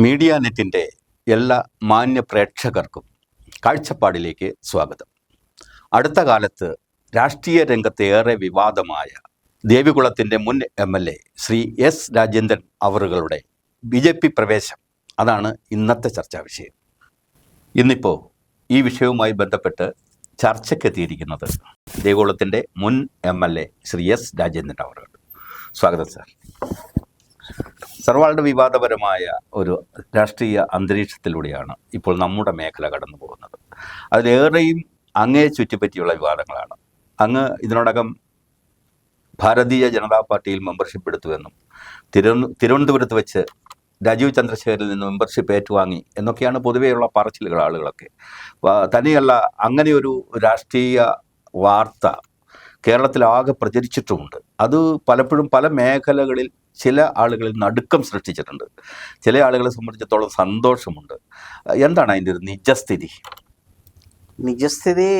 Media നെറ്റിൻ്റെ എല്ലാ മാന്യ പ്രേക്ഷകർക്കും കാഴ്ചപ്പാടിലേക്ക് സ്വാഗതം. അടുത്ത കാലത്ത് രാഷ്ട്രീയ രംഗത്ത് ഏറെ വിവാദമായ ദേവികുളത്തിൻ്റെ മുൻ MLA ശ്രീ എസ് രാജേന്ദ്രൻ അവറുകളുടെ BJP പ്രവേശം, അതാണ് ഇന്നത്തെ ചർച്ചാ വിഷയം. ഇന്നിപ്പോൾ ഈ വിഷയവുമായി ബന്ധപ്പെട്ട് ചർച്ചയ്ക്കെത്തിയിരിക്കുന്നത് ദേവികുളത്തിൻ്റെ മുൻ MLA ശ്രീ എസ് രാജേന്ദ്രൻ അവറുകൾ. സ്വാഗതം സാർ. സർ, വളരെ വിവാദപരമായ ഒരു രാഷ്ട്രീയ അന്തരീക്ഷത്തിലൂടെയാണ് ഇപ്പോൾ നമ്മുടെ മേഖല കടന്നു പോകുന്നത്. അതിലേറെയും അങ്ങയെ ചുറ്റിപ്പറ്റിയുള്ള വിവാദങ്ങളാണ്. അങ്ങ് ഇതിനോടകം ഭാരതീയ ജനതാ പാർട്ടിയിൽ മെമ്പർഷിപ്പ് എടുത്തുവെന്നും തിരുവനന്തപുരത്ത് വെച്ച് രാജീവ് ചന്ദ്രശേഖരിൽ നിന്ന് മെമ്പർഷിപ്പ് ഏറ്റുവാങ്ങി എന്നൊക്കെയാണ് പൊതുവെയുള്ള പറച്ചിലുകൾ ആളുകളൊക്കെ. തന്നെയല്ല, അങ്ങനെയൊരു രാഷ്ട്രീയ വാർത്ത കേരളത്തിലാകെ പ്രചരിച്ചിട്ടുമുണ്ട്. അത് പലപ്പോഴും പല മേഖലകളിൽ ചില ആളുകളിൽ നടുക്കം സൃഷ്ടിച്ചിട്ടുണ്ട്. ചില ആളുകളെ സംബന്ധിച്ചിടത്തോളം സന്തോഷമുണ്ട്. എന്താണ് അതിൻ്റെ ഒരു നിജസ്ഥിതി? നിജസ്ഥിതി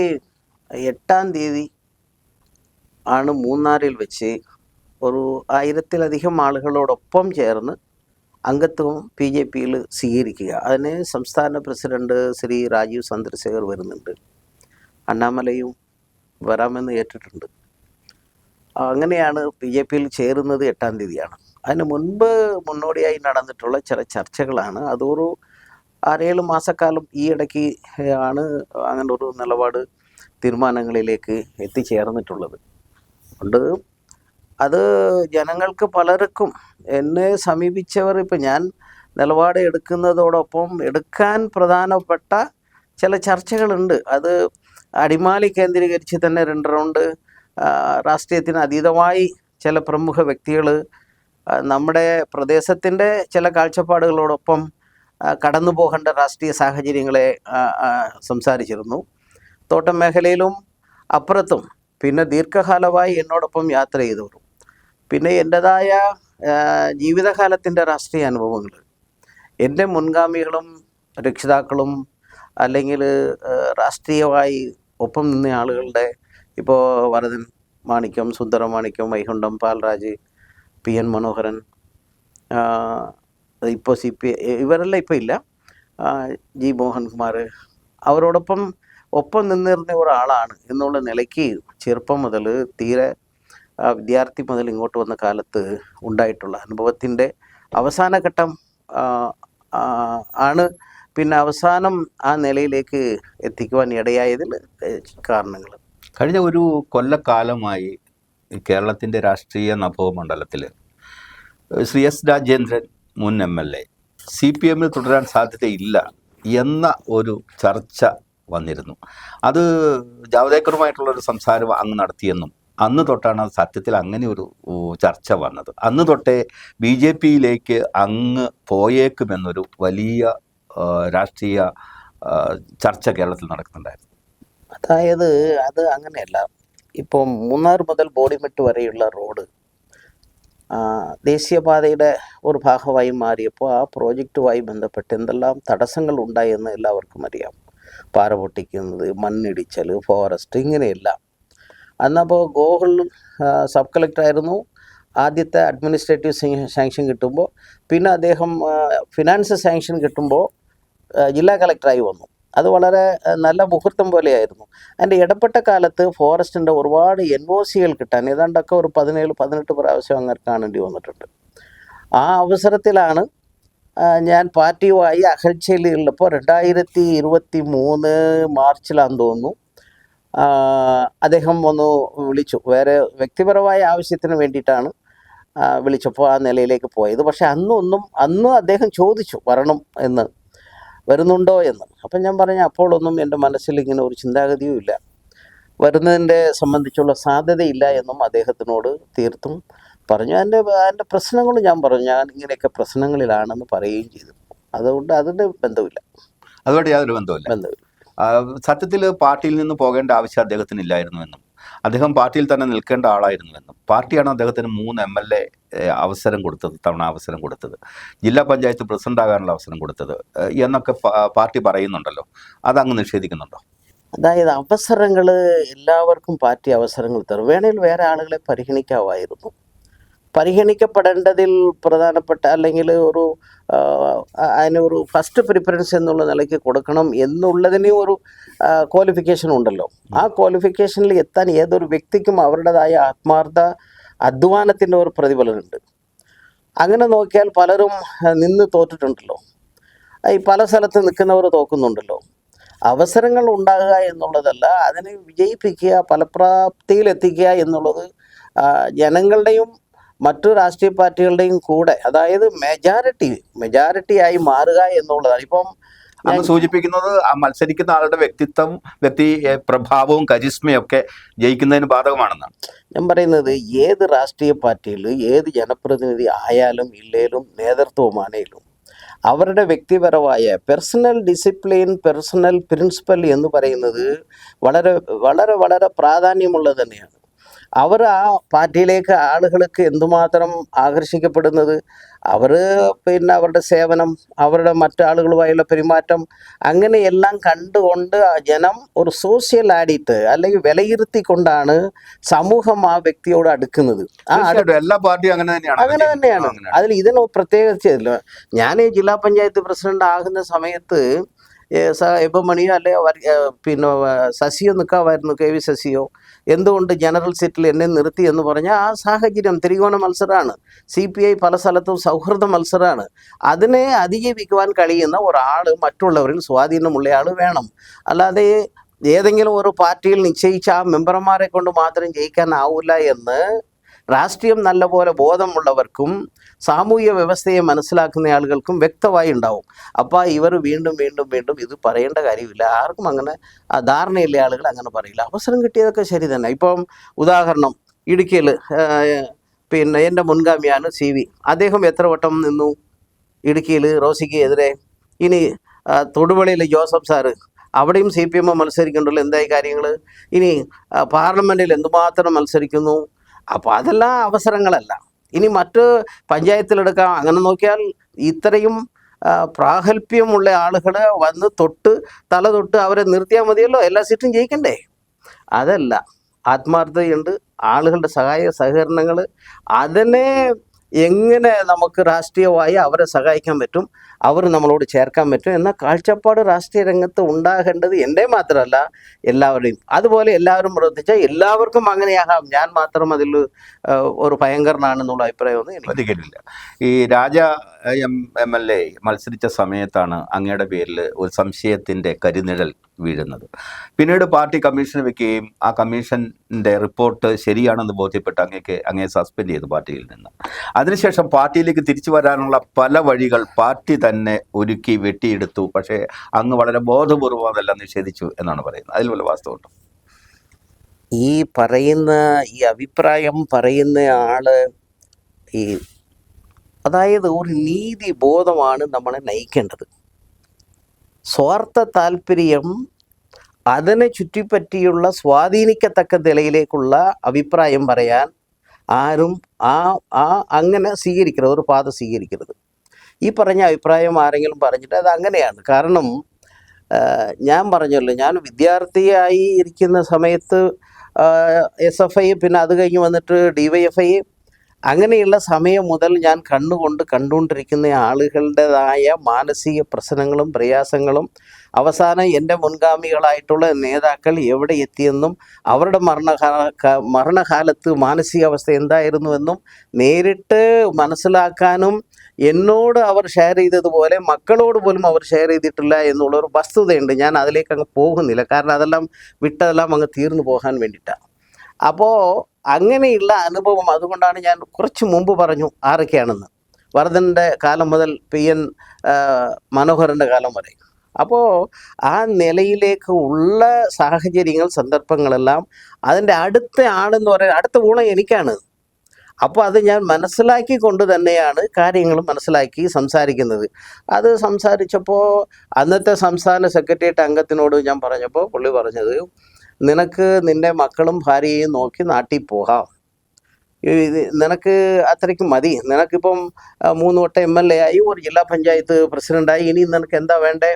8-ാം തീയതി ആണ് മൂന്നാറിൽ വെച്ച് ഒരു 1000-ലധികം ആളുകളോടൊപ്പം ചേർന്ന് അംഗത്വം BJPയിൽ സ്വീകരിക്കുക. അതിന് സംസ്ഥാന പ്രസിഡന്റ് ശ്രീ രാജീവ് ചന്ദ്രശേഖർ വരുന്നുണ്ട്, അണ്ണാമലയും വരാമെന്ന് ഏറ്റിട്ടുണ്ട്. അങ്ങനെയാണ് BJPയിൽ ചേരുന്നത്. 8-ാം തീയതിയാണ്. അതിന് മുൻപ് മുന്നോടിയായി നടന്നിട്ടുള്ള ചില ചർച്ചകളാണ്. അതൊരു 6-7 മാസക്കാലം ഈ ഇടയ്ക്ക് ആണ് അങ്ങനെ ഒരു നിലപാട് തീരുമാനങ്ങളിലേക്ക് എത്തിച്ചേർന്നിട്ടുള്ളത്. അതുകൊണ്ട് അത് ജനങ്ങൾക്ക് പലർക്കും, എന്നെ സമീപിച്ചവർ, ഇപ്പം ഞാൻ നിലപാട് എടുക്കുന്നതോടൊപ്പം എടുക്കാൻ പ്രധാനപ്പെട്ട ചില ചർച്ചകളുണ്ട്. അത് അടിമാലി കേന്ദ്രീകരിച്ച് തന്നെ 2 റൗണ്ട് രാഷ്ട്രീയത്തിന് അതീതമായി ചില പ്രമുഖ വ്യക്തികൾ നമ്മുടെ പ്രദേശത്തിൻ്റെ ചില കാഴ്ചപ്പാടുകളോടൊപ്പം കടന്നു പോകേണ്ട രാഷ്ട്രീയ സാഹചര്യങ്ങളെ സംസാരിച്ചിരുന്നു. തോട്ടം മേഖലയിലും അപ്പുറത്തും പിന്നെ ദീർഘകാലമായി എന്നോടൊപ്പം യാത്ര ചെയ്തവരും, പിന്നെ എൻ്റെതായ ജീവിതകാലത്തിൻ്റെ രാഷ്ട്രീയ അനുഭവങ്ങൾ, എൻ്റെ മുൻഗാമികളും രക്ഷിതാക്കളും അല്ലെങ്കിൽ രാഷ്ട്രീയമായി ഒപ്പം നിന്ന ആളുകളുടെ, ഇപ്പോൾ വരദൻ മാണിക്യം, സുന്ദരമാണിക്യം, വൈകുണ്ഠം പാൽരാജ്, PN മനോഹരൻ, ഇപ്പോൾ ഇവരെല്ലാം ഇപ്പോൾ ഇല്ല, G മോഹൻകുമാർ, അവരോടൊപ്പം നിന്നിരുന്ന ഒരാളാണ് എന്നുള്ള നിലയ്ക്ക് ചെറുപ്പം മുതൽ, തീരെ വിദ്യാർത്ഥി മുതൽ ഇങ്ങോട്ട് വന്ന കാലത്ത് ഉണ്ടായിട്ടുള്ള അനുഭവത്തിൻ്റെ അവസാന ഘട്ടം ആണ് പിന്നെ അവസാനം ആ നിലയിലേക്ക് എത്തിക്കുവാൻ ഇടയായതിൽ കാരണങ്ങൾ. കഴിഞ്ഞ ഒരു കൊല്ലക്കാലമായി കേരളത്തിൻ്റെ രാഷ്ട്രീയ നഭോമണ്ഡലത്തിൽ ശ്രീ എസ് രാജേന്ദ്രൻ മുൻ MLA CPM തുടരാൻ സാധ്യതയില്ല എന്ന ഒരു ചർച്ച വന്നിരുന്നു. അത് ജാവ്ദേക്കറുമായിട്ടുള്ളൊരു സംസാരം അങ്ങ് നടത്തിയെന്നും അന്ന് തൊട്ടാണ് സത്യത്തിൽ അങ്ങനെ ഒരു ചർച്ച വന്നത്. അന്ന് തൊട്ടേ BJPയിലേക്ക് അങ്ങ് പോയേക്കുമെന്നൊരു വലിയ രാഷ്ട്രീയ ചർച്ച കേരളത്തിൽ നടക്കുന്നുണ്ടായിരുന്നു. അതായത് അത് അങ്ങനെയല്ല. ഇപ്പോൾ മൂന്നാർ മുതൽ ബോഡിമെട്ട് വരെയുള്ള റോഡ് ദേശീയപാതയുടെ ഒരു ഭാഗമായി മാറിയപ്പോൾ ആ പ്രോജക്റ്റുമായി ബന്ധപ്പെട്ട് എന്തെല്ലാം തടസ്സങ്ങൾ ഉണ്ടായെന്ന് എല്ലാവർക്കും അറിയാം. പാറ പൊട്ടിക്കുന്നത്, മണ്ണിടിച്ചൽ, ഫോറസ്റ്റ്, ഇങ്ങനെയെല്ലാം. അന്നപ്പോൾ ഗോകുൽ സബ് കളക്ടറായിരുന്നു. ആദ്യത്തെ അഡ്മിനിസ്ട്രേറ്റീവ് സാങ്ഷൻ കിട്ടുമ്പോൾ, പിന്നെ അദ്ദേഹം ഫിനാൻസ് സാങ്ഷൻ കിട്ടുമ്പോൾ ജില്ലാ കളക്ടറായി വന്നു. അത് വളരെ നല്ല മുഹൂർത്തം പോലെയായിരുന്നു. അതിൻ്റെ ഇടപെട്ട കാലത്ത് ഫോറസ്റ്റിൻ്റെ ഒരുപാട് NOCകൾ കിട്ടാൻ ഏതാണ്ടൊക്കെ ഒരു 17-18 പ്രാവശ്യം അങ്ങനെ കാണേണ്ടി വന്നിട്ടുണ്ട്. ആ അവസരത്തിലാണ് ഞാൻ പാർട്ടിയുമായി അകൽച്ചയിലുള്ളപ്പോൾ 2023 മാർച്ചിലാണെന്ന് തോന്നുന്നു, അദ്ദേഹം ഒന്ന് വിളിച്ചു. വേറെ വ്യക്തിപരമായ ആവശ്യത്തിന് വേണ്ടിയിട്ടാണ് വിളിച്ചപ്പോൾ ആ നിലയിലേക്ക് പോയത്. പക്ഷെ അന്ന് അദ്ദേഹം ചോദിച്ചു വരണം എന്ന്, വരുന്നുണ്ടോ എന്ന്. അപ്പം ഞാൻ പറഞ്ഞു, അപ്പോഴൊന്നും എൻ്റെ മനസ്സിൽ ഇങ്ങനെ ഒരു ചിന്താഗതിയും ഇല്ല, വരുന്നതിൻ്റെ സംബന്ധിച്ചുള്ള സാധ്യതയില്ല എന്നും അദ്ദേഹത്തിനോട് തീർത്തും പറഞ്ഞു. എൻ്റെ പ്രശ്നങ്ങൾ ഞാൻ പറഞ്ഞു, ഞാൻ ഇങ്ങനെയൊക്കെ പ്രശ്നങ്ങളിലാണെന്ന് പറയുകയും ചെയ്തു. അതുകൊണ്ട് അതിൻ്റെ ബന്ധമില്ല, അതുകൊണ്ട് യാതൊരു ബന്ധമില്ല. സത്യത്തിൽ പാർട്ടിയിൽ നിന്ന് പോകേണ്ട ആവശ്യം അദ്ദേഹത്തിനില്ലായിരുന്നുവെന്നും അദ്ദേഹം പാർട്ടിയിൽ തന്നെ നിൽക്കേണ്ട ആളായിരുന്നുവെന്നും പാർട്ടിയാണ് അദ്ദേഹത്തിന് 3 MLA അവസരം കൊടുത്തത്, ജില്ലാ പഞ്ചായത്ത് പ്രസിഡന്റ് ആകാനുള്ള അവസരം കൊടുത്തത് എന്നൊക്കെ പാർട്ടി പറയുന്നുണ്ടല്ലോ. അതങ്ങ് നിഷേധിക്കുന്നുണ്ടോ? അതായത് അവസരങ്ങൾ എല്ലാവർക്കും പാർട്ടി അവസരങ്ങൾ തരും. വേണേൽ വേറെ ആളുകളെ പരിഗണിക്കാമായിരുന്നു. പരിഗണിക്കപ്പെടേണ്ടതിൽ പ്രധാനപ്പെട്ട അല്ലെങ്കിൽ ഒരു അതിനൊരു ഫസ്റ്റ് പ്രിഫറൻസ് എന്നുള്ള നിലയ്ക്ക് കൊടുക്കണം എന്നുള്ളതിന് ഒരു ക്വാളിഫിക്കേഷൻ ഉണ്ടല്ലോ. ആ ക്വാളിഫിക്കേഷനിൽ എത്താൻ ഏതൊരു വ്യക്തിക്കും അവരുടേതായ ആത്മാർത്ഥ അധ്വാനത്തിൻ്റെ ഒരു പ്രതിഫലമുണ്ട്. അങ്ങനെ നോക്കിയാൽ പലരും നിന്ന് തോറ്റിട്ടുണ്ടല്ലോ. ഈ പല സ്ഥലത്ത് നിൽക്കുന്നവർ തോക്കുന്നുണ്ടല്ലോ. അവസരങ്ങൾ ഉണ്ടാകുക എന്നുള്ളതല്ല, അതിനെ വിജയിപ്പിക്കുക, ഫലപ്രാപ്തിയിലെത്തിക്കുക എന്നുള്ളത് ജനങ്ങളുടെയും മറ്റു രാഷ്ട്രീയ പാർട്ടികളുടെയും കൂടെ, അതായത് മെജോറിറ്റിയായി മാറുക എന്നുള്ളതാണ്. ഇപ്പം അങ്ങ് സൂചിപ്പിക്കുന്നത് ആ മത്സരിക്കുന്ന ആളുടെ വ്യക്തി പ്രഭാവവും കരിസ്മയും ഒക്കെ ജയിക്കുന്നതിന് ബാധകമാണെന്നാണ് ഞാൻ പറയുന്നത്. ഏത് രാഷ്ട്രീയ പാർട്ടിയിൽ ഏത് ജനപ്രതിനിധി ആയാലും ഇല്ലേലും നേതൃത്വമാണേലും അവരുടെ വ്യക്തിപരമായ പേഴ്സണൽ ഡിസിപ്ലിൻ, പേഴ്സണൽ പ്രിൻസിപ്പൽ എന്ന് പറയുന്നത് വളരെ വളരെ വളരെ പ്രാധാന്യമുള്ളത് തന്നെയാണ്. അവർ ആ പാർട്ടിയിലേക്ക് ആളുകൾക്ക് എന്തുമാത്രം ആകർഷിക്കപ്പെടുന്നത്, അവർ പിന്നെ അവരുടെ സേവനം, അവരുടെ മറ്റാളുകളുമായുള്ള പെരുമാറ്റം, അങ്ങനെയെല്ലാം കണ്ടുകൊണ്ട് ജനം ഒരു സോഷ്യൽ ആഡിറ്റ് അല്ലെങ്കിൽ വിലയിരുത്തിക്കൊണ്ടാണ് സമൂഹം ആ വ്യക്തിയോട് അടുക്കുന്നത്. എല്ലാ പാർട്ടിയും അങ്ങനെ തന്നെയാണ്. അതിൽ ഇതിന് പ്രത്യേകിച്ച് ഞാൻ ജില്ലാ പഞ്ചായത്ത് പ്രസിഡന്റ് ആകുന്ന സമയത്ത് ഇപ്പം മണിയോ അല്ലെ പിന്നെ ശശിയോ നിൽക്കാമായിരുന്നു, കെ വി ശശിയോ. എന്തുകൊണ്ട് ജനറൽ സീറ്റിൽ എന്നെ നിർത്തി എന്ന് പറഞ്ഞാൽ ആ സാഹചര്യം ത്രികോണ മത്സരമാണ്. CPI പല സ്ഥലത്തും സൗഹൃദ മത്സരമാണ്. അതിനെ അതിജീവിക്കുവാൻ കഴിയുന്ന ഒരാൾ, മറ്റുള്ളവരിൽ സ്വാധീനമുള്ള ആൾ വേണം. അല്ലാതെ ഏതെങ്കിലും ഒരു പാർട്ടിയിൽ നിശ്ചയിച്ച ആ മെമ്പർമാരെ കൊണ്ട് മാത്രം ജയിക്കാനാവില്ല എന്ന് രാഷ്ട്രീയം നല്ലപോലെ ബോധമുള്ളവർക്കും സാമൂഹ്യ വ്യവസ്ഥയെ മനസ്സിലാക്കുന്ന ആളുകൾക്കും വ്യക്തമായി ഉണ്ടാവും. അപ്പോൾ ഇവർ വീണ്ടും വീണ്ടും വീണ്ടും ഇത് പറയേണ്ട കാര്യമില്ല. ആർക്കും അങ്ങനെ ധാരണയില്ല, ആളുകൾ അങ്ങനെ പറയില്ല. അവസരം കിട്ടിയതൊക്കെ ശരി തന്നെ. ഇപ്പം ഉദാഹരണം, ഇടുക്കിയിൽ പിന്നെ എൻ്റെ മുൻഗാമിയാണ് CV. അദ്ദേഹം എത്ര വട്ടം നിന്നു ഇടുക്കിയിൽ റോസിക്ക് എതിരെ. ഇനി തൊടുപുഴയിൽ ജോസഫ് സാറ്, അവിടെയും CPM മത്സരിക്കുന്നുണ്ടല്ലോ. എന്തായി കാര്യങ്ങൾ? ഇനി പാർലമെൻറ്റിൽ എന്തുമാത്രം മത്സരിക്കുന്നു. അപ്പോൾ അതെല്ലാം അവസരങ്ങളല്ല. ഇനി മറ്റ് പഞ്ചായത്തിലെടുക്കാം. അങ്ങനെ നോക്കിയാൽ ഇത്രയും പ്രാഗൽഭ്യമുള്ള ആളുകൾ വന്ന് തല തൊട്ട് അവരെ നിർത്തിയാൽ മതിയല്ലോ, എല്ലാ സീറ്റും ജയിക്കണ്ടേ? അതല്ല, ആത്മാർത്ഥതയുണ്ട്, ആളുകളുടെ സഹകരണങ്ങൾ, അതിനെ എങ്ങനെ നമുക്ക് രാഷ്ട്രീയമായി അവരെ സഹായിക്കാൻ പറ്റും, അവർ നമ്മളോട് ചേർക്കാൻ പറ്റും എന്ന കാഴ്ചപ്പാട് രാഷ്ട്രീയ രംഗത്ത് ഉണ്ടാകേണ്ടത് എൻ്റെ മാത്രമല്ല എല്ലാവരുടെയും. അതുപോലെ എല്ലാവരും പ്രവർത്തിച്ചാൽ എല്ലാവർക്കും അങ്ങനെയാകാം. ഞാൻ മാത്രം അതിൽ ഒരു ഭയങ്കരനാണെന്നുള്ള അഭിപ്രായമൊന്നും എനിക്ക്. ഈ രാജ MLA മത്സരിച്ച സമയത്താണ് അങ്ങയുടെ പേരിൽ ഒരു സംശയത്തിൻ്റെ കരിനിഴൽ വീഴുന്നത്. പിന്നീട് പാർട്ടി കമ്മീഷന് വെക്കുകയും ആ കമ്മീഷൻ്റെ റിപ്പോർട്ട് ശരിയാണെന്ന് ബോധ്യപ്പെട്ട് അങ്ങയെ സസ്പെൻഡ് ചെയ്തു പാർട്ടിയിൽ നിന്ന്. അതിനുശേഷം പാർട്ടിയിലേക്ക് തിരിച്ചു വരാനുള്ള പല വഴികൾ പാർട്ടി തന്നെ ഒരുക്കി വെട്ടിയെടുത്തു. പക്ഷേ അങ്ങ് വളരെ ബോധപൂർവ്വം അതെല്ലാം നിഷേധിച്ചു എന്നാണ് പറയുന്നത്. അതിൽ വല്ല വാസ്തവമുണ്ടോ? ഈ അഭിപ്രായം പറയുന്ന ആള് അതായത് ഒരു നീതി ബോധമാണ് നമ്മളെ നയിക്കേണ്ടത്. സ്വാർത്ഥ താല്പര്യം, അതിനെ ചുറ്റിപ്പറ്റിയുള്ള സ്വാധീനിക്കത്തക്ക നിലയിലേക്കുള്ള അഭിപ്രായം പറയാൻ ആരും അങ്ങനെ സ്വീകരിക്കരുത്, ഒരു പാത സ്വീകരിക്കരുത്. ഈ പറഞ്ഞ അഭിപ്രായം ആരെങ്കിലും പറഞ്ഞിട്ട് അത് അങ്ങനെയാണ്. കാരണം ഞാൻ പറഞ്ഞല്ലോ, ഞാൻ വിദ്യാർത്ഥിയായി ഇരിക്കുന്ന സമയത്ത് SFI, പിന്നെ അത് കഴിഞ്ഞ് വന്നിട്ട് DYFI, അങ്ങനെയുള്ള സമയം മുതൽ ഞാൻ കണ്ടുകൊണ്ടിരിക്കുന്ന ആളുകളുടേതായ മാനസിക പ്രശ്നങ്ങളും പ്രയാസങ്ങളും, അവസാനം എൻ്റെ മുൻഗാമികളായിട്ടുള്ള നേതാക്കൾ എവിടെ എത്തിയെന്നും അവരുടെ മരണകാലത്ത് മാനസികാവസ്ഥ എന്തായിരുന്നുവെന്നും നേരിട്ട് മനസ്സിലാക്കാനും എന്നോട് അവർ ഷെയർ ചെയ്തതുപോലെ മക്കളോട് പോലും അവർ ഷെയർ ചെയ്തിട്ടില്ല എന്നുള്ളൊരു വസ്തുതയുണ്ട്. ഞാൻ അതിലേക്ക് അങ്ങ് പോകുന്നില്ല, കാരണം അതെല്ലാം വിട്ടതെല്ലാം അങ്ങ് തീർന്നു പോകാൻ വേണ്ടിയിട്ടാണ്. അപ്പോൾ അങ്ങനെയുള്ള അനുഭവം, അതുകൊണ്ടാണ് ഞാൻ കുറച്ച് മുമ്പ് പറഞ്ഞു ആരൊക്കെയാണെന്ന്. വർദ്ധൻ്റെ കാലം മുതൽ PN മനോഹരൻ്റെ കാലം വരെ. അപ്പോൾ ആ നിലയിലേക്ക് ഉള്ള സാഹചര്യങ്ങൾ, സന്ദർഭങ്ങളെല്ലാം അതിൻ്റെ അടുത്ത ആളെന്ന് പറയുന്നത് അടുത്ത ഊണം എനിക്കാണ്. അപ്പോൾ അത് ഞാൻ മനസ്സിലാക്കിക്കൊണ്ട് തന്നെയാണ് കാര്യങ്ങൾ മനസ്സിലാക്കി സംസാരിക്കുന്നത്. അത് സംസാരിച്ചപ്പോൾ അന്നത്തെ സംസ്ഥാന സെക്രട്ടേറിയറ്റ് അംഗത്തിനോട് ഞാൻ പറഞ്ഞപ്പോൾ പുള്ളി പറഞ്ഞത്, നിനക്ക് നിൻ്റെ മക്കളും ഭാര്യയെയും നോക്കി നാട്ടിൽ പോകാം, നിനക്ക് അത്രയ്ക്ക് മതി, നിനക്കിപ്പം 3 വട്ടം MLA ആയി, ഒരു ജില്ലാ പഞ്ചായത്ത് പ്രസിഡൻ്റായി, ഇനി നിനക്ക് എന്താ വേണ്ടേ,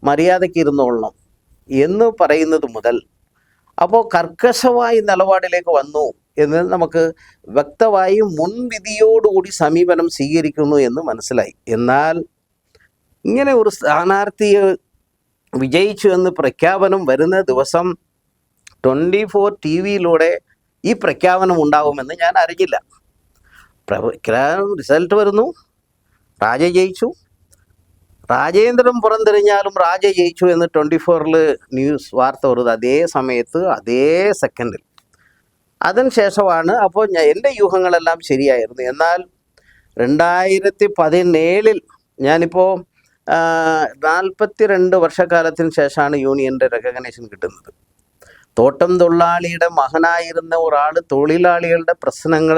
മര്യാദയ്ക്ക് ഇരുന്നോളണം എന്ന് പറയുന്നത് മുതൽ അപ്പോൾ കർക്കശമായ നിലപാടിലേക്ക് വന്നു എന്ന് നമുക്ക് വ്യക്തമായി മുൻവിധിയോടുകൂടി സമീപനം സ്വീകരിക്കുന്നു എന്ന് മനസ്സിലായി. എന്നാൽ ഇങ്ങനെ ഒരു സ്ഥാനാർത്ഥി വിജയിച്ചു എന്ന് പ്രഖ്യാപനം വരുന്ന ദിവസം 24 TV-യിലൂടെ ഈ പ്രഖ്യാപനം ഉണ്ടാവുമെന്ന് ഞാൻ അറിഞ്ഞില്ല. റിസൾട്ട് വരുന്നു, രാജ ജയിച്ചു. രാജേന്ദ്രൻ പുറംതിരിഞ്ഞാലും രാജ ജയിച്ചു എന്ന് 24-ൽ ന്യൂസ് വാർത്ത വരുന്നത് അതേ സമയത്ത് അതേ സെക്കൻഡിൽ. അതിനുശേഷമാണ് അപ്പോൾ എൻ്റെ യൂഹങ്ങളെല്ലാം ശരിയായിരുന്നു. എന്നാൽ 2017-ൽ ഞാനിപ്പോൾ 42 വർഷക്കാലത്തിന് ശേഷമാണ് യൂണിയൻ്റെ റെക്കഗ്നേഷൻ കിട്ടുന്നത്. തോട്ടം തൊഴിലാളിയുടെ മകനായിരുന്ന ഒരാൾ തൊഴിലാളികളുടെ പ്രശ്നങ്ങൾ,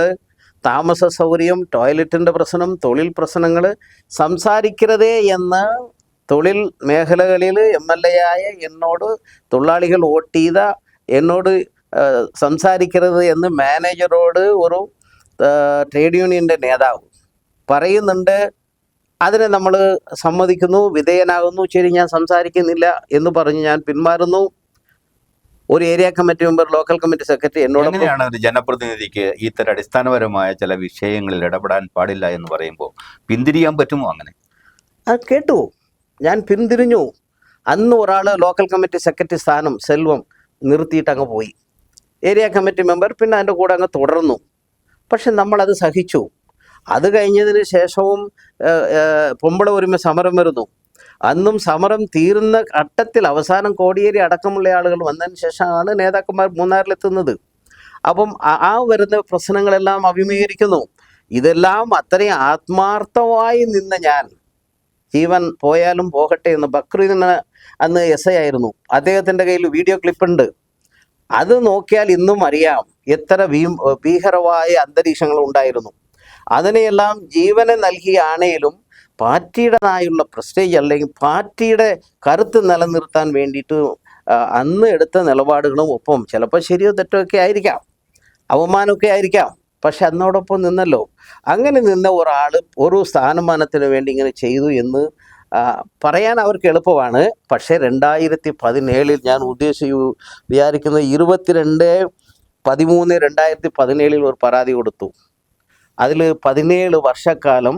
താമസ സൗകര്യം, ടോയ്ലറ്റിൻ്റെ പ്രശ്നം, തൊഴിൽ പ്രശ്നങ്ങൾ സംസാരിക്കരുതേ എന്ന് തൊഴിൽ മേഖലകളിൽ MLA ആയ എന്നോട് തൊഴിലാളികൾ വോട്ട് ചെയ്ത എന്നോട് സംസാരിക്കരുത് എന്ന് മാനേജറോട് ഒരു ട്രേഡ് യൂണിയൻ്റെ നേതാവ് പറയുന്നുണ്ട്. അതിനെ നമ്മൾ സമ്മതിക്കുന്നു, വിധേയനാകുന്നു. ശരി, ഞാൻ സംസാരിക്കുന്നില്ല എന്ന് പറഞ്ഞ് ഞാൻ പിന്മാറുന്നു. ഒരു area committee member, local committee secretary എന്നോട് എങ്ങനെയാണ് ഒരു ജനപ്രതിനിധിക്ക് ഇത്തരം അടിസ്ഥാനപരമായ ചില വിഷയങ്ങളിൽ ഇടപെടാൻ പാടില്ല എന്ന് പറയുമ്പോൾ പിന്തിരിയാൻ പറ്റുമോ? അങ്ങനെ അത് കേട്ടു, ഞാൻ പിന്തിരിഞ്ഞു. അന്ന് ഒരാൾ ലോക്കൽ കമ്മിറ്റി സെക്രട്ടറി സ്ഥാനം സെൽവം നിർത്തിയിട്ട് അങ്ങ് പോയി. ഏരിയ കമ്മിറ്റി മെമ്പർ പിന്നെ അതിൻ്റെ കൂടെ അങ്ങ് തുടർന്നു. പക്ഷെ നമ്മളത് സഹിച്ചു. അത് കഴിഞ്ഞതിന് ശേഷവും പൊമ്പള ഒരുമ സമരം വരുന്നു. അന്നും സമരം തീരുന്ന ഘട്ടത്തിൽ അവസാനം കോടിയേരി അടക്കമുള്ള ആളുകൾ വന്നതിന് ശേഷമാണ് നേതാക്കന്മാർ മൂന്നാറിലെത്തുന്നത്. അപ്പം ആ വരുന്ന പ്രശ്നങ്ങളെല്ലാം അഭിമുഖീകരിക്കുന്നു. ഇതെല്ലാം അത്രയും ആത്മാർത്ഥമായി നിന്ന ഞാൻ, ജീവൻ പോയാലും പോകട്ടെ എന്ന്, ബക്രീദിന് അന്ന് SI ആയിരുന്നു, അദ്ദേഹത്തിൻ്റെ കയ്യിൽ വീഡിയോ ക്ലിപ്പുണ്ട്. അത് നോക്കിയാൽ ഇന്നും അറിയാം എത്ര ഭീകരമായ അന്തരീക്ഷങ്ങൾ ഉണ്ടായിരുന്നു. അതിനെയെല്ലാം ജീവനെ നൽകിയാണേലും പാർട്ടിയുടേതായുള്ള പ്രസ്റ്റേജ് അല്ലെങ്കിൽ പാർട്ടിയുടെ കരുത്ത് നിലനിർത്താൻ വേണ്ടിയിട്ട് അന്ന് എടുത്ത നിലപാടുകളും ഒപ്പം ചിലപ്പോൾ ശരിയോ തെറ്റോ ഒക്കെ ആയിരിക്കാം, അവമാനമൊക്കെ ആയിരിക്കാം. പക്ഷെ അതിനോടൊപ്പം നിന്നല്ലോ. അങ്ങനെ നിന്ന ഒരാൾ ഒരു സ്ഥാനമാനത്തിന് വേണ്ടി ഇങ്ങനെ ചെയ്തു എന്ന് പറയാൻ അവർക്ക് എളുപ്പമാണ്. പക്ഷേ 2017 ഞാൻ വിചാരിക്കുന്നത് 22/13/2017 ഒരു പരാതി കൊടുത്തു. അതിൽ 17 വർഷക്കാലം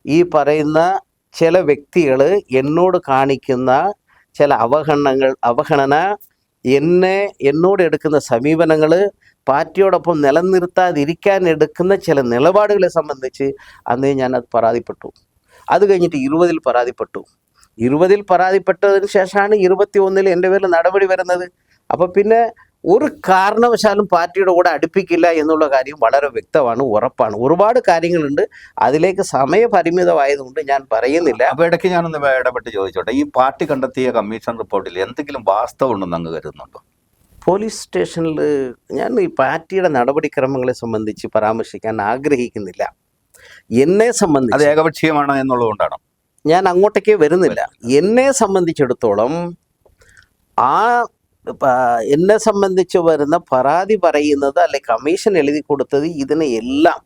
ഈ പറയുന്ന ചില വ്യക്തികൾ എന്നോട് കാണിക്കുന്ന ചില അവഗണന, എന്നോട് എടുക്കുന്ന സമീപനങ്ങൾ, പാർട്ടിയോടൊപ്പം നിലനിർത്താതിരിക്കാൻ എടുക്കുന്ന ചില നിലപാടുകളെ സംബന്ധിച്ച് അന്ന് ഞാനത് പരാതിപ്പെട്ടു. അത് കഴിഞ്ഞിട്ട് 20-ൽ പരാതിപ്പെട്ടു. 20-ൽ പരാതിപ്പെട്ടതിന് ശേഷമാണ് 21-ൽ എൻ്റെ പേരിൽ നടപടി വരുന്നത്. അപ്പോൾ പിന്നെ ഒരു കാരണവശാലും പാർട്ടിയുടെ കൂടെ അടുപ്പിക്കില്ല എന്നുള്ള കാര്യം വളരെ വ്യക്തമാണ്, ഉറപ്പാണ്. ഒരുപാട് കാര്യങ്ങളുണ്ട്, അതിലേക്ക് സമയപരിമിതമായതുകൊണ്ട് ഞാൻ പറയുന്നില്ല. അപ്പോൾ ഇടയ്ക്ക് ഞാനൊന്ന് ഇടപെട്ട് ചോദിച്ചോട്ടെ, ഈ പാർട്ടി കണ്ടെത്തിയ കമ്മീഷൻ റിപ്പോർട്ടിൽ എന്തെങ്കിലും വാസ്തവം ഉണ്ടെന്ന് അങ്ങ് കരുതുന്നുണ്ടോ? പോലീസ് സ്റ്റേഷനിൽ ഞാൻ ഈ പാർട്ടിയുടെ നടപടിക്രമങ്ങളെ സംബന്ധിച്ച് പരാമർശിക്കാൻ ആഗ്രഹിക്കുന്നില്ല. എന്നെ സംബന്ധിച്ച് അത് ഏകപക്ഷീയമാണ് എന്നുള്ളതുകൊണ്ടാണ് ഞാൻ അങ്ങോട്ടേക്ക് വരുന്നില്ല. എന്നെ സംബന്ധിച്ചിടത്തോളം എന്നെ സംബന്ധിച്ച് വരുന്ന പരാതി പറയുന്നത് അല്ലെങ്കിൽ കമ്മീഷൻ എഴുതി കൊടുത്തത് ഇതിനെ എല്ലാം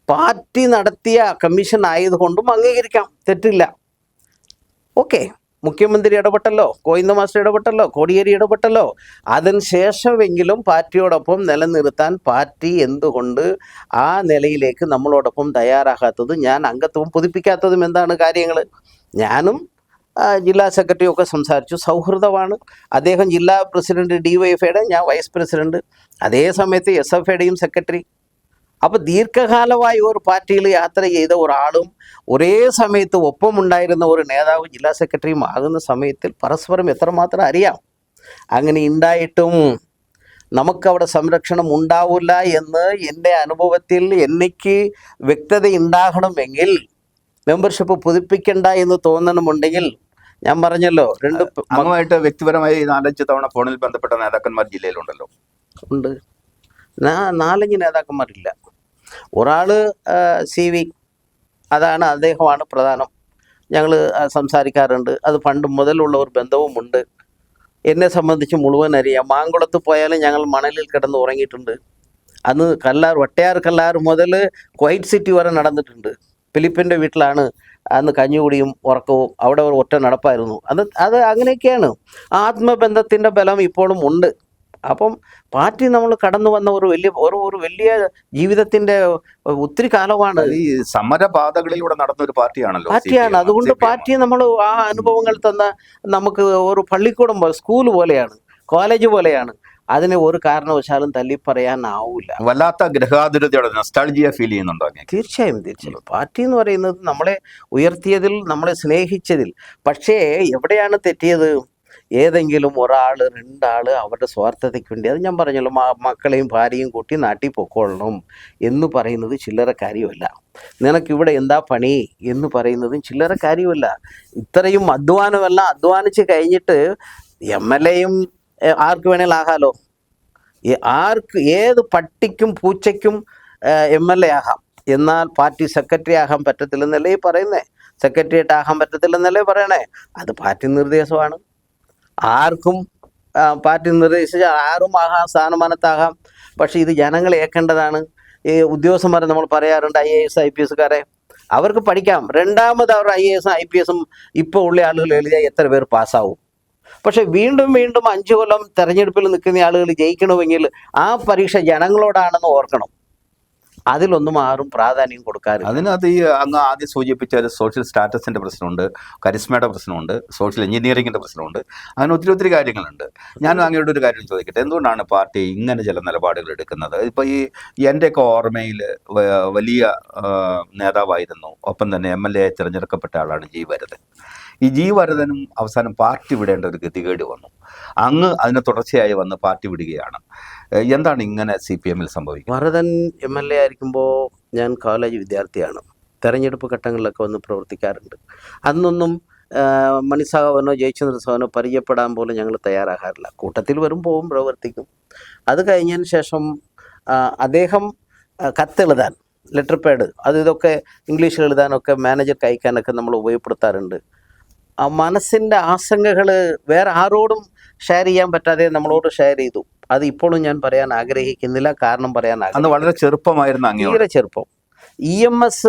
പാർട്ടി നടത്തിയ കമ്മീഷൻ ആയതുകൊണ്ടും അംഗീകരിക്കാം, തെറ്റില്ല. ഓക്കെ, മുഖ്യമന്ത്രി ഇടപെട്ടല്ലോ, ഗോവിന്ദ മാസ്റ്റർ ഇടപെട്ടല്ലോ, കോടിയേരി ഇടപെട്ടല്ലോ. അതിന് ശേഷമെങ്കിലും പാർട്ടിയോടൊപ്പം നിലനിർത്താൻ പാർട്ടി എന്തുകൊണ്ട് ആ നിലയിലേക്ക് നമ്മളോടൊപ്പം തയ്യാറാകാത്തത്, ഞാൻ അംഗത്വം പുതുപ്പിക്കാത്തതും എന്താണ് കാര്യങ്ങൾ? ഞാനും ജില്ലാ സെക്രട്ടറിയും ഒക്കെ സംസാരിച്ചു, സൗഹൃദമാണ്. അദ്ദേഹം ജില്ലാ പ്രസിഡന്റ് DYFIയുടെ, ഞാൻ വൈസ് പ്രസിഡന്റ്, അതേ സമയത്ത് SFIയുടെയും സെക്രട്ടറി. അപ്പോൾ ദീർഘകാലമായി ഒരു പാർട്ടിയിൽ യാത്ര ചെയ്ത ഒരാളും ഒരേ സമയത്ത് ഒപ്പമുണ്ടായിരുന്ന ഒരു നേതാവ് ജില്ലാ സെക്രട്ടറിയും ആകുന്ന സമയത്തിൽ പരസ്പരം എത്രമാത്രം അറിയാം. അങ്ങനെ ഉണ്ടായിട്ടും നമുക്കവിടെ സംരക്ഷണം ഉണ്ടാവില്ല എന്ന് എൻ്റെ അനുഭവത്തിൽ എനിക്ക് വ്യക്തത ഉണ്ടാകണമെങ്കിൽ, മെമ്പർഷിപ്പ് പുതുപ്പിക്കണ്ട എന്ന് തോന്നണമുണ്ടെങ്കിൽ, ഞാൻ പറഞ്ഞല്ലോ, അങ്ങുമായിട്ട് വ്യക്തിപരമായി 4-5 തവണ ഫോണിൽ ബന്ധപ്പെട്ട നേതാക്കന്മാർ ജില്ലയിലുണ്ടല്ലോ. ഉണ്ട്, 4-5 നേതാക്കന്മാരില്ല. ഒരാൾ CV, അതാണ്, അദ്ദേഹമാണ് പ്രധാനം. ഞങ്ങൾ സംസാരിക്കാറുണ്ട്, അത് പണ്ട് മുതലുള്ള ഒരു ബന്ധവുമുണ്ട്. എന്നെ സംബന്ധിച്ച് മുഴുവൻ അറിയാം. മാങ്കുളത്ത് പോയാലും ഞങ്ങൾ മണലിൽ കിടന്ന് ഉറങ്ങിയിട്ടുണ്ട്. അന്ന് വട്ടയാർ കല്ലാർ മുതൽ ക്വൈറ്റ് സിറ്റി വരെ നടന്നിട്ടുണ്ട്. ഫിലിപ്പിൻ്റെ വീട്ടിലാണ് അന്ന് കഞ്ഞുകൂടിയും ഉറക്കവും, അവിടെ ഒരു ഒറ്റ നടപ്പായിരുന്നു. അത് അങ്ങനെയൊക്കെയാണ്. ആത്മബന്ധത്തിൻ്റെ ബലം ഇപ്പോഴും ഉണ്ട്. അപ്പം പാർട്ടി നമ്മൾ കടന്നു വന്ന ഒരു വലിയ ജീവിതത്തിന്റെ ഒത്തിരി കാലമാണ്. ഈ സമരപാതകളിലൂടെ നടന്ന ഒരു പാർട്ടിയാണല്ലോ പാർട്ടിയാണ്. അതുകൊണ്ട് പാർട്ടി നമ്മൾ ആ അനുഭവങ്ങൾ തന്ന നമുക്ക് ഒരു പള്ളിക്കൂടം സ്കൂൾ പോലെയാണ്, കോളേജ് പോലെയാണ്. അതിനെ ഒരു കാരണവശാലും തള്ളിപ്പറയാനാവൂല. വല്ലാത്ത ഗ്രഹാതുരതയോടെ നൊസ്റ്റാൾജിയ ഫീൽ ചെയ്യുന്നുണ്ടോ? തീർച്ചയായും. പാർട്ടി എന്ന് പറയുന്നത് നമ്മളെ ഉയർത്തിയതിൽ, നമ്മളെ സ്നേഹിച്ചതിൽ. പക്ഷേ എവിടെയാണ് തെറ്റിയത്? ഏതെങ്കിലും ഒരാൾ, രണ്ടാൾ അവരുടെ സ്വാർത്ഥതയ്ക്ക് വേണ്ടി, അത് ഞാൻ പറഞ്ഞല്ലോ, മക്കളെയും ഭാര്യയും കൂട്ടി നാട്ടിൽ പൊക്കോളണം എന്ന് പറയുന്നത് ചില്ലറ കാര്യമല്ല. നിനക്കിവിടെ എന്താ പണി എന്ന് പറയുന്നതും ചില്ലറ കാര്യമല്ല. ഇത്രയും അധ്വാനമെല്ലാം അധ്വാനിച്ച് കഴിഞ്ഞിട്ട് MLA-യും ആർക്ക് വേണേലും ആകാലോ. ഏത് പട്ടിക്കും പൂച്ചയ്ക്കും MLA ആകാം. എന്നാൽ പാർട്ടി സെക്രട്ടറി ആകാൻ പറ്റത്തില്ലെന്നല്ലേ ഈ പറയുന്നേ? സെക്രട്ടേറിയറ്റ് ആകാൻ പറ്റത്തില്ലെന്നല്ലേ പറയണേ? അത് പാർട്ടി നിർദ്ദേശമാണ്. ആർക്കും പാർട്ടി നിർദ്ദേശിച്ച ആരും ആകാം, സ്ഥാനമാനത്താകാം. പക്ഷേ ഇത് ജനങ്ങൾ ഏൽക്കേണ്ടതാണ്. ഈ ഉദ്യോഗസ്ഥന്മാരെ നമ്മൾ പറയാറുണ്ട്, IAS IPS-കാരെ, അവർക്ക് പഠിക്കാം. രണ്ടാമത് അവർ IAS IPS ഇപ്പോൾ ഉള്ള ആളുകൾ എഴുതിയാൽ എത്ര പേർ പാസ്സാവും? പക്ഷെ വീണ്ടും 5 കൊല്ലം തെരഞ്ഞെടുപ്പിൽ നിൽക്കുന്ന ആളുകൾ ജയിക്കണമെങ്കിൽ ആ പരീക്ഷ ജനങ്ങളോടാണെന്ന് ഓർക്കണം. അതിലൊന്നും ആരും പ്രാധാന്യം കൊടുക്കാറില്ല. അതിനകത്ത് ഈ അങ്ങ് ആദ്യം സൂചിപ്പിച്ച ഒരു സോഷ്യൽ സ്റ്റാറ്റസിൻ്റെ പ്രശ്നമുണ്ട്, കരിസ്മയുടെ പ്രശ്നമുണ്ട്, സോഷ്യൽ എഞ്ചിനീയറിങ്ങിൻ്റെ പ്രശ്നമുണ്ട്. അങ്ങനെ ഒത്തിരി കാര്യങ്ങളുണ്ട്. ഞാൻ അങ്ങയുടെ ഒരു കാര്യം ചോദിക്കട്ടെ, എന്തുകൊണ്ടാണ് പാർട്ടി ഇങ്ങനെ ചില നിലപാടുകൾ എടുക്കുന്നത്? ഇപ്പോൾ എൻ്റെയൊക്കെ ഓർമ്മയിൽ വലിയ നേതാവായിരുന്നു, ഒപ്പം തന്നെ MLA തിരഞ്ഞെടുക്കപ്പെട്ട ആളാണ് G. വരദൻ. ഈ G. വരദനും അവസാനം പാർട്ടി വിടേണ്ട ഒരു ഗതികേട് വന്നു. അങ്ങ് അതിന് തുടർച്ചയായി വന്ന് പാർട്ടി വിടുകയാണ്. എന്താണ് ഇങ്ങനെ CPM-ൽ സംഭവിക്കുന്നത്? വരദൻ MLA ആയിരിക്കുമ്പോൾ ഞാൻ കോളേജ് വിദ്യാർത്ഥിയാണ്. തെരഞ്ഞെടുപ്പ് ഘട്ടങ്ങളിലൊക്കെ വന്ന് പ്രവർത്തിക്കാറുണ്ട്. അന്നൊന്നും മണിസാഹവനോ ജയചന്ദ്ര സാഹവനോ പരിചയപ്പെടാൻ പോലും ഞങ്ങൾ തയ്യാറാകാറില്ല. കൂട്ടത്തിൽ വരും, പോവും, പ്രവർത്തിക്കും. അത് കഴിഞ്ഞതിന് ശേഷം അദ്ദേഹം കത്തെഴുതാൻ, ലെറ്റർ പാഡ്, ഇതൊക്കെ ഇംഗ്ലീഷിൽ എഴുതാനൊക്കെ മാനേജർക്ക് അയക്കാനൊക്കെ നമ്മൾ ഉപയോഗപ്പെടുത്താറുണ്ട്. ആ മനസ്സിൻ്റെ ആശങ്കകൾ വേറെ ആരോടും ഷെയർ ചെയ്യാൻ പറ്റാതെ നമ്മളോട് ഷെയർ ചെയ്തു. അത് ഇപ്പോഴും ഞാൻ പറയാൻ ആഗ്രഹിക്കുന്നില്ല. കാരണം പറയാൻ വളരെ ചെറുപ്പമായിരുന്നു, തീരെ ചെറുപ്പം. EMS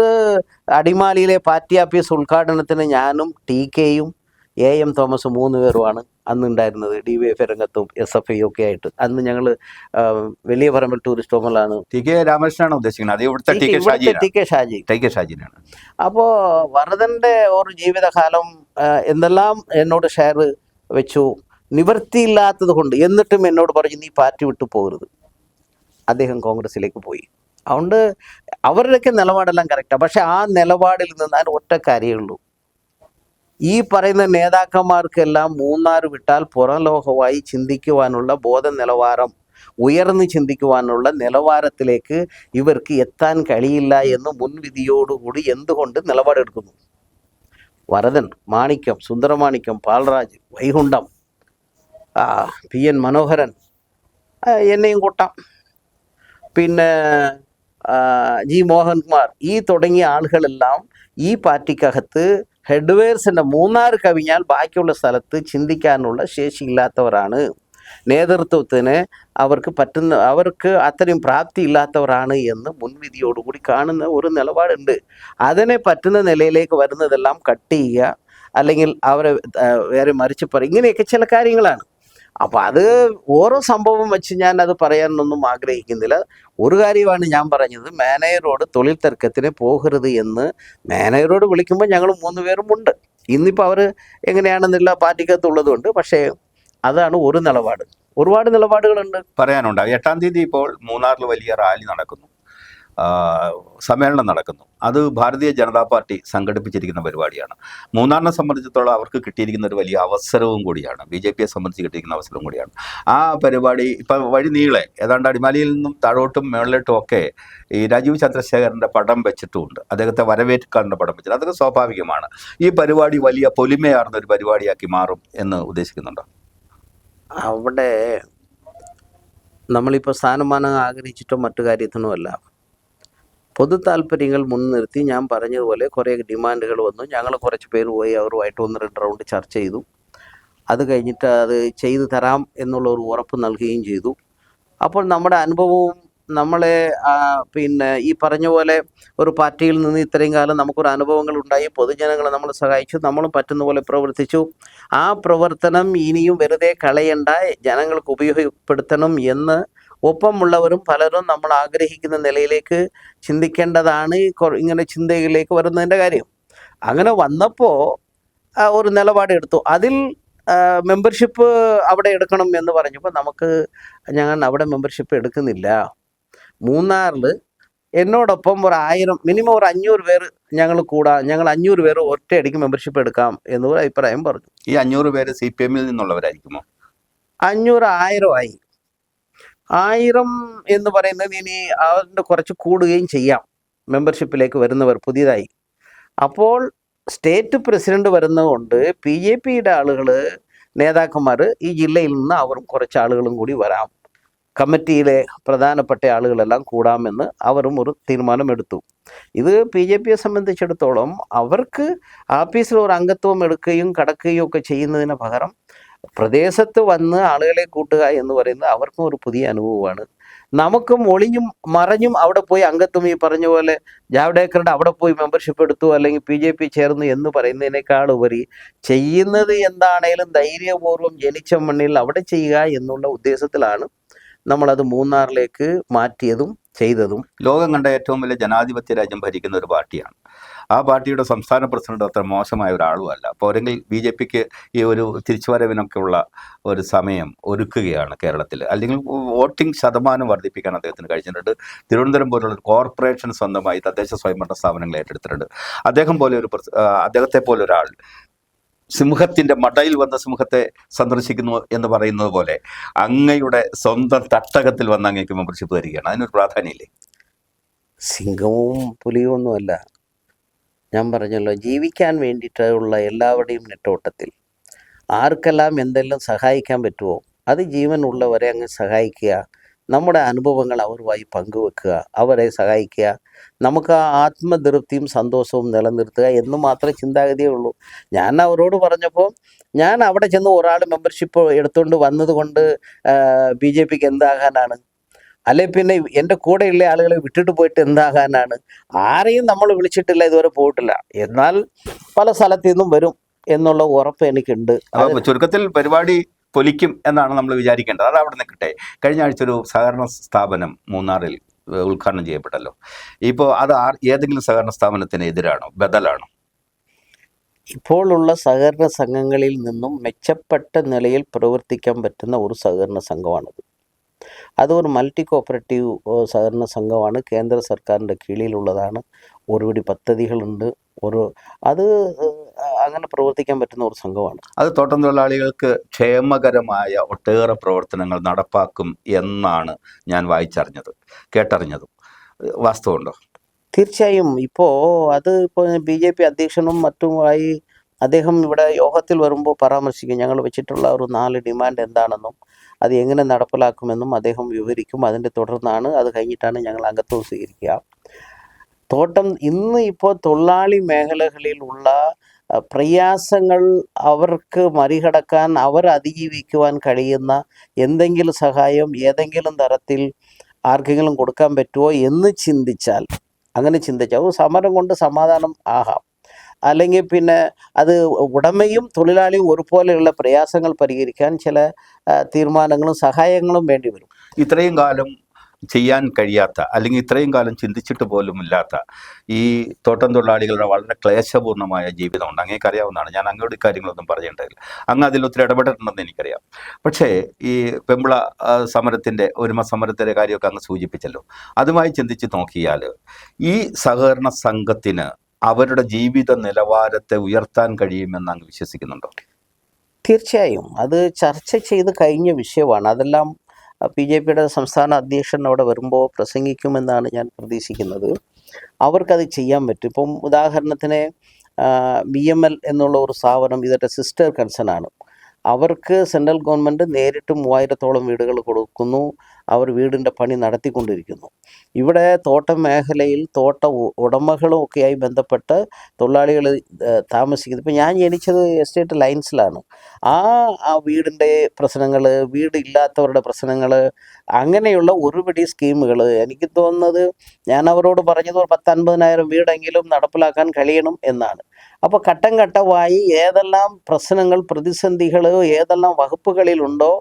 അടിമാലിയിലെ പാർട്ടി ഓഫീസ് ഉദ്ഘാടനത്തിന് ഞാനും TK-യും AM തോമസും 3 പേരുമാണ് അന്നുണ്ടായിരുന്നത്. DYFI രംഗത്തും SFI ഒക്കെ ആയിട്ട്. അന്ന് ഞങ്ങൾ വലിയ പറമ്പിൽ ടൂറിസ്റ്റ് ഹോമിലാണ്. TK രാമകൃഷ്ണനാണ് ഉദ്ദേശിക്കുന്നത്. TK ഷാജിനാണ്. അപ്പോൾ വരദൻ്റെ ഒരു ജീവിതകാലം എന്തെല്ലാം എന്നോട് ഷെയർ വെച്ചു. നിവൃത്തിയില്ലാത്തത് കൊണ്ട് എന്നിട്ടും എന്നോട് പറഞ്ഞു, നീ പാർട്ടി വിട്ടു പോകരുത്. അദ്ദേഹം കോൺഗ്രസിലേക്ക് പോയി. അതുകൊണ്ട് അവരുടെയൊക്കെ നിലപാടെല്ലാം കറക്റ്റാണ്. പക്ഷെ ആ നിലപാടിൽ നിന്നാൽ ഒറ്റ കാര്യമുള്ളൂ, ഈ പറയുന്ന നേതാക്കന്മാർക്കെല്ലാം മൂന്നാർ വിട്ടാൽ പുറം ലോകമായി ചിന്തിക്കുവാനുള്ള ബോധ നിലവാരം, ഉയർന്ന് ചിന്തിക്കുവാനുള്ള നിലവാരത്തിലേക്ക് ഇവർക്ക് എത്താൻ കഴിയില്ല എന്ന് മുൻവിധിയോടുകൂടി എന്തുകൊണ്ട് നിലപാടെടുക്കുന്നു? വരദൻ, മാണിക്യം, സുന്ദരമാണിക്യം, പാൽരാജ്, വൈകുണ്ഠം, PN മനോഹരൻ, എന്നെയും കൂട്ടാം, പിന്നെ G. മോഹൻകുമാർ, ഈ തുടങ്ങിയ ആളുകളെല്ലാം ഈ പാർട്ടിക്കകത്ത് ഹെഡ്വേഴ്സിൻ്റെ മൂന്നാർ കവിഞ്ഞാൽ ബാക്കിയുള്ള സ്ഥലത്ത് ചിന്തിക്കാനുള്ള ശേഷിയില്ലാത്തവരാണ്. നേതൃത്വത്തിന് അവർക്ക് അത്രയും പ്രാപ്തി ഇല്ലാത്തവരാണ് എന്ന് മുൻവിധിയോടുകൂടി കാണുന്ന ഒരു നിലപാടുണ്ട്. അതിനെ പറ്റുന്ന നിലയിലേക്ക് വരുന്നതെല്ലാം കട്ട് ചെയ്യുക, അല്ലെങ്കിൽ അവരെ വേറെ മറിച്ച് പറയും. ഇങ്ങനെയൊക്കെ ചില കാര്യങ്ങളാണ്. അപ്പോൾ അത് ഓരോ സംഭവം വെച്ച് ഞാൻ അത് പറയാനൊന്നും ആഗ്രഹിക്കുന്നില്ല. ഒരു കാര്യമാണ് ഞാൻ പറഞ്ഞത്, മാനേജറോട് തൊഴിൽ തർക്കത്തിന് പോകരുത് എന്ന് മാനേജറോട് വിളിക്കുമ്പോൾ ഞങ്ങൾ 3 പേരും ഉണ്ട്. ഇന്നിപ്പോൾ അവർ എങ്ങനെയാണെന്നുള്ള പാർട്ടിക്കകത്തുള്ളതുകൊണ്ട്. പക്ഷേ അതാണ് ഒരു നിലപാട്. ഒരുപാട് നിലപാടുകളുണ്ട്, പറയാനുണ്ട്. 8-ാം തീയതി ഇപ്പോൾ മൂന്നാറിൽ വലിയ റാലി നടക്കുന്നു, സമ്മേളനം നടക്കുന്നു. അത് ഭാരതീയ ജനതാ പാർട്ടി സംഘടിപ്പിച്ചിരിക്കുന്ന പരിപാടിയാണ്. മൂന്നാറിനെ സംബന്ധിച്ചിടത്തോളം അവർക്ക് കിട്ടിയിരിക്കുന്ന ഒരു വലിയ അവസരവും കൂടിയാണ്, BJP-യെ സംബന്ധിച്ച് കിട്ടിയിരിക്കുന്ന അവസരവും കൂടിയാണ്. ആ പരിപാടി ഇപ്പം വഴി നീളെ ഏതാണ്ട് അടിമാലിയിൽ നിന്നും താഴോട്ടും മേളിലോട്ടും ഒക്കെ ഈ രാജീവ് ചന്ദ്രശേഖരൻ്റെ പടം വെച്ചിട്ടുമുണ്ട്, അദ്ദേഹത്തെ വരവേൽക്കാനുള്ള പടം വെച്ചിട്ട്. അതൊക്കെ സ്വാഭാവികമാണ്. ഈ പരിപാടി വലിയ പൊലിമയാർന്ന ഒരു പരിപാടിയാക്കി മാറും എന്ന് ഉദ്ദേശിക്കുന്നുണ്ടോ? അവിടെ നമ്മളിപ്പോൾ സ്ഥാനമാനം ആഗ്രഹിച്ചിട്ടോ മറ്റു കാര്യത്തിനുമല്ല, പൊതു താല്പര്യങ്ങൾ മുൻനിർത്തി ഞാൻ പറഞ്ഞതുപോലെ കുറേ ഡിമാൻഡുകൾ വന്നു. ഞങ്ങൾ കുറച്ച് പേര് പോയി അവരുമായിട്ട് 1-2 റൗണ്ട് ചർച്ച ചെയ്തു. അത് കഴിഞ്ഞിട്ട് അത് ചെയ്തു തരാം എന്നുള്ള ഒരു ഉറപ്പ് നൽകുകയും ചെയ്തു. അപ്പോൾ നമ്മുടെ അനുഭവവും നമ്മളെ പിന്നെ ഈ പറഞ്ഞ പോലെ ഒരു പാർട്ടിയിൽ നിന്ന് ഇത്രയും കാലം നമുക്കൊരു അനുഭവങ്ങൾ ഉണ്ടായി, പൊതുജനങ്ങളെ നമ്മൾ സഹായിച്ചു, നമ്മളും പറ്റുന്ന പോലെ പ്രവർത്തിച്ചു. ആ പ്രവർത്തനം ഇനിയും വെറുതെ കളയണ്ട, ജനങ്ങൾക്ക് ഉപയോഗപ്പെടുത്തണം എന്ന് ഒപ്പമുള്ളവരും പലരും നമ്മൾ ആഗ്രഹിക്കുന്ന നിലയിലേക്ക് ചിന്തിക്കേണ്ടതാണ് ഇങ്ങനെ ചിന്തയിലേക്ക് വരുന്നതിൻ്റെ കാര്യം. അങ്ങനെ വന്നപ്പോൾ ഒരു നിലപാടെടുത്തു. അതിൽ മെമ്പർഷിപ്പ് അവിടെ എടുക്കണം എന്ന് പറഞ്ഞപ്പോൾ ഞങ്ങൾ അവിടെ മെമ്പർഷിപ്പ് എടുക്കുന്നില്ല. മൂന്നാറിൽ എന്നോടൊപ്പം ഒരു 1000, മിനിമം ഒരു 500 പേര് ഞങ്ങൾ 500 പേര് ഒറ്റയടിക്ക് മെമ്പർഷിപ്പ് എടുക്കാം എന്നൊരു അഭിപ്രായം പറഞ്ഞു. ഈ 500 പേര് CPM-ൽ നിന്നുള്ളവരായിരിക്കുമോ? 500 1000 ആയി. 1000 എന്ന് പറയുന്നത് ഇനി അതിൻ്റെ കുറച്ച് കൂടുകയും ചെയ്യാം മെമ്പർഷിപ്പിലേക്ക് വരുന്നവർ പുതിയതായി. അപ്പോൾ സ്റ്റേറ്റ് പ്രസിഡന്റ് വരുന്നതുകൊണ്ട് PJPയുടെ ആളുകൾ, നേതാക്കന്മാർ ഈ ജില്ലയിൽ നിന്ന് അവരും കുറച്ച് ആളുകളും കൂടി വരാം, കമ്മിറ്റിയിലെ പ്രധാനപ്പെട്ട ആളുകളെല്ലാം കൂടാമെന്ന് അവരും ഒരു തീരുമാനമെടുത്തു. ഇത് PJPയെ സംബന്ധിച്ചിടത്തോളം അവർക്ക് ആഫീസിൽ ഒരു അംഗത്വം എടുക്കുകയും കടക്കുകയും ഒക്കെ ചെയ്യുന്നതിന് പകരം പ്രദേശത്ത് വന്ന് ആളുകളെ കൂട്ടുക എന്ന് പറയുന്നത് അവർക്കും ഒരു പുതിയ അനുഭവമാണ്. നമുക്കും ഒളിഞ്ഞും മറഞ്ഞും അവിടെ പോയി അംഗത്വം, ഈ പറഞ്ഞ പോലെ ജാവ്ഡേക്കറുടെ അവിടെ പോയി മെമ്പർഷിപ്പ് എടുത്തു അല്ലെങ്കിൽ PJP ചേർന്നു എന്ന് പറയുന്നതിനേക്കാൾ ഉപരി ചെയ്യുന്നത് എന്താണേലും ധൈര്യപൂർവ്വം ജനിച്ച മണ്ണിൽ അവിടെ ചെയ്യുക എന്നുള്ള ഉദ്ദേശത്തിലാണ് നമ്മളത് മൂന്നാറിലേക്ക് മാറ്റിയതും ചെയ്തതും. ലോകം കണ്ട ഏറ്റവും വലിയ ജനാധിപത്യ രാജ്യം ഭരിക്കുന്ന ഒരു പാർട്ടിയാണ്. ആ പാർട്ടിയുടെ സംസ്ഥാന പ്രസിഡന്റ് അത്ര മോശമായ ഒരാളുമല്ല. പോരെങ്കിൽ BJPക്ക് ഈ ഒരു തിരിച്ചുവരവിനൊക്കെ ഉള്ള ഒരു സമയം ഒരുക്കുകയാണ് കേരളത്തിൽ. അല്ലെങ്കിൽ വോട്ടിംഗ് ശതമാനം വർദ്ധിപ്പിക്കാൻ അദ്ദേഹത്തിന് കഴിഞ്ഞിട്ടുണ്ട്. തിരുവനന്തപുരം പോലുള്ള ഒരു കോർപ്പറേഷൻ സ്വന്തമായി തദ്ദേശ സ്വയംഭരണ സ്ഥാപനങ്ങൾ ഏറ്റെടുത്തിട്ടുണ്ട്. അദ്ദേഹത്തെ പോലെ ഒരാൾ സിംഹത്തിന്റെ മടയിൽ വന്ന സിംഹത്തെ സന്ദർശിക്കുന്നു എന്ന് പറയുന്നത് പോലെ അങ്ങയുടെ സ്വന്തം തട്ടകത്തിൽ വന്ന് അങ്ങേക്ക് മെമ്പർഷിപ്പ് തരികയാണ്. അതിനൊരു പ്രാധാന്യമില്ലേ? സിംഹവും പുലിയും ഒന്നുമല്ല. ഞാൻ പറഞ്ഞല്ലോ, ജീവിക്കാൻ വേണ്ടിയിട്ടുള്ള എല്ലാവരുടെയും നെട്ടോട്ടത്തിൽ ആർക്കെല്ലാം എന്തെല്ലാം സഹായിക്കാൻ പറ്റുമോ അത് ജീവനുള്ളവരെ അങ്ങ് സഹായിക്കുക, നമ്മുടെ അനുഭവങ്ങൾ അവരുമായി പങ്കുവെക്കുക, അവരെ സഹായിക്കുക, നമുക്ക് ആ ആത്മതൃപ്തിയും സന്തോഷവും നിലനിർത്തുക എന്ന് മാത്രമേ ചിന്താഗതിയേ ഉള്ളൂ. ഞാൻ അവരോട് പറഞ്ഞപ്പോൾ, ഞാൻ അവിടെ ചെന്ന് ഒരാൾ മെമ്പർഷിപ്പ് എടുത്തുകൊണ്ട് വന്നതുകൊണ്ട് BJPക്ക് എന്താകാനാണ്? അല്ലെ പിന്നെ എൻ്റെ കൂടെയുള്ള ആളുകളെ വിട്ടിട്ട് പോയിട്ട് എന്താകാനാണ്? ആരെയും നമ്മൾ വിളിച്ചിട്ടില്ല, ഇതുവരെ പോയിട്ടില്ല. എന്നാൽ പല സ്ഥലത്തു നിന്നും വരും എന്നുള്ള ഉറപ്പ് എനിക്കുണ്ട്. ചുരുക്കത്തിൽ പരിപാടി പൊലിക്കും എന്നാണ് നമ്മൾ വിചാരിക്കേണ്ടത്. അത് അവിടെ നിൽക്കട്ടെ. കഴിഞ്ഞ ആഴ്ച ഒരു സഹകരണ സ്ഥാപനം മൂന്നാറിൽ ഉദ്ഘാടനം ചെയ്യപ്പെട്ടല്ലോ. ഇപ്പോൾ അത് ഏതെങ്കിലും സഹകരണ സ്ഥാപനത്തിന് എതിരാണോ, ബദലാണോ? ഇപ്പോഴുള്ള സഹകരണ സംഘങ്ങളിൽ നിന്നും മെച്ചപ്പെട്ട നിലയിൽ പ്രവർത്തിക്കാൻ പറ്റുന്ന ഒരു സഹകരണ സംഘമാണത്. അത് ഒരു മൾട്ടി കോപ്പറേറ്റീവ് സഹകരണ സംഘമാണ്. കേന്ദ്ര സർക്കാരിൻ്റെ കീഴിലുള്ളതാണ്. ഒരുപിടി പദ്ധതികളുണ്ട്. അത് അങ്ങനെ പ്രവർത്തിക്കാൻ പറ്റുന്ന ഒരു സംഘമാണ്. അത് തോട്ടം തൊഴിലാളികൾക്ക് ക്ഷേമകരമായ ഒട്ടേറെ പ്രവർത്തനങ്ങൾ നടപ്പാക്കും എന്നാണ് ഞാൻ കേട്ടറിഞ്ഞതും. വാസ്തവമുണ്ടോ? തീർച്ചയായും. ഇപ്പോൾ BJP അധ്യക്ഷനും മറ്റുമായി അദ്ദേഹം ഇവിടെ യോഗത്തിൽ വരുമ്പോൾ പരാമർശിക്കും. ഞങ്ങൾ വെച്ചിട്ടുള്ള ഒരു 4 ഡിമാൻഡ് എന്താണെന്നും അത് എങ്ങനെ നടപ്പിലാക്കുമെന്നും അദ്ദേഹം വിവരിക്കും. അതിൻ്റെ തുടർന്നാണ്, അത് കഴിഞ്ഞിട്ടാണ് ഞങ്ങൾ അംഗത്വം സ്വീകരിക്കുക. ഇപ്പോൾ തൊഴിലാളി മേഖലകളിലുള്ള പ്രയാസങ്ങൾ അവർക്ക് മറികടക്കാൻ, അവർ അതിജീവിക്കുവാൻ കഴിയുന്ന എന്തെങ്കിലും സഹായം ഏതെങ്കിലും തരത്തിൽ ആർക്കെങ്കിലും കൊടുക്കാൻ പറ്റുമോ എന്ന് ചിന്തിച്ചാൽ സമരം കൊണ്ട് സമാധാനം ആകാം. അല്ലെങ്കിൽ പിന്നെ അത് ഉടമയും തൊഴിലാളിയും ഒരുപോലെയുള്ള പ്രയാസങ്ങൾ പരിഹരിക്കാൻ ചില തീരുമാനങ്ങളും സഹായങ്ങളും വേണ്ടി വരും. ഇത്രയും കാലം ചെയ്യാൻ കഴിയാത്ത, അല്ലെങ്കിൽ ഇത്രയും കാലം ചിന്തിച്ചിട്ട് പോലും ഇല്ലാത്ത ഈ തോട്ടം തൊഴിലാളികളുടെ വളരെ ക്ലേശപൂർണ്ണമായ ജീവിതമുണ്ട്. അങ്ങേക്ക് അറിയാവുന്നതാണ്. ഞാൻ അങ്ങോട്ട് കാര്യങ്ങളൊന്നും പറഞ്ഞിട്ടുണ്ടായില്ല. അങ്ങ് അതിൽ ഒത്തിരി ഇടപെട്ടിട്ടുണ്ടെന്ന് എനിക്കറിയാം. പക്ഷേ ഈ പെമ്പിള സമരത്തിൻ്റെ, ഒരുമ സമരത്തിൻ്റെ കാര്യമൊക്കെ അങ്ങ് സൂചിപ്പിച്ചല്ലോ. അതുമായി ചിന്തിച്ച് നോക്കിയാൽ ഈ സഹകരണ സംഘത്തിന് അവരുടെ ജീവിത നിലവാരത്തെ ഉയർത്താൻ കഴിയുമെന്ന് അങ്ങ് വിശ്വസിക്കുന്നുണ്ടോ? തീർച്ചയായും. അത് ചർച്ച ചെയ്ത് കഴിഞ്ഞ വിഷയമാണ്. അതെല്ലാം BJPയുടെ സംസ്ഥാന അധ്യക്ഷൻ അവിടെ വരുമ്പോൾ പ്രസംഗിക്കുമെന്നാണ് ഞാൻ പ്രതീക്ഷിക്കുന്നത്. അവർക്കത് ചെയ്യാൻ പറ്റും. ഇപ്പം ഉദാഹരണത്തിന് BML എന്നുള്ള ഒരു സ്ഥാപനം ഇതിൻ്റെ സിസ്റ്റർ കൺസേൺ ആണ്. അവർക്ക് സെൻട്രൽ ഗവൺമെൻറ് നേരിട്ട് 3000-ഓളം വീടുകൾ കൊടുക്കുന്നു. അവർ വീടിൻ്റെ പണി നടത്തിക്കൊണ്ടിരിക്കുന്നു. ഇവിടെ തോട്ട മേഖലയിൽ തോട്ട ഉടമകളും ഒക്കെയായി ബന്ധപ്പെട്ട് തൊഴിലാളികൾ താമസിക്കുന്നത്. ഇപ്പം ഞാൻ ജനിച്ചത് എസ്റ്റേറ്റ് ലൈൻസിലാണ്. ആ വീടിൻ്റെ പ്രശ്നങ്ങൾ, വീടില്ലാത്തവരുടെ പ്രശ്നങ്ങൾ, അങ്ങനെയുള്ള ഒരുപിടി സ്കീമുകൾ എനിക്ക് തോന്നുന്നത്, ഞാൻ അവരോട് പറഞ്ഞത് 10-50,000 വീടെങ്കിലും നടപ്പിലാക്കാൻ കഴിയണം എന്നാണ്. അപ്പോൾ ഘട്ടം ഘട്ടമായി ഏതെല്ലാം പ്രശ്നങ്ങൾ, പ്രതിസന്ധികൾ ഏതെല്ലാം വകുപ്പുകളിലുണ്ടോ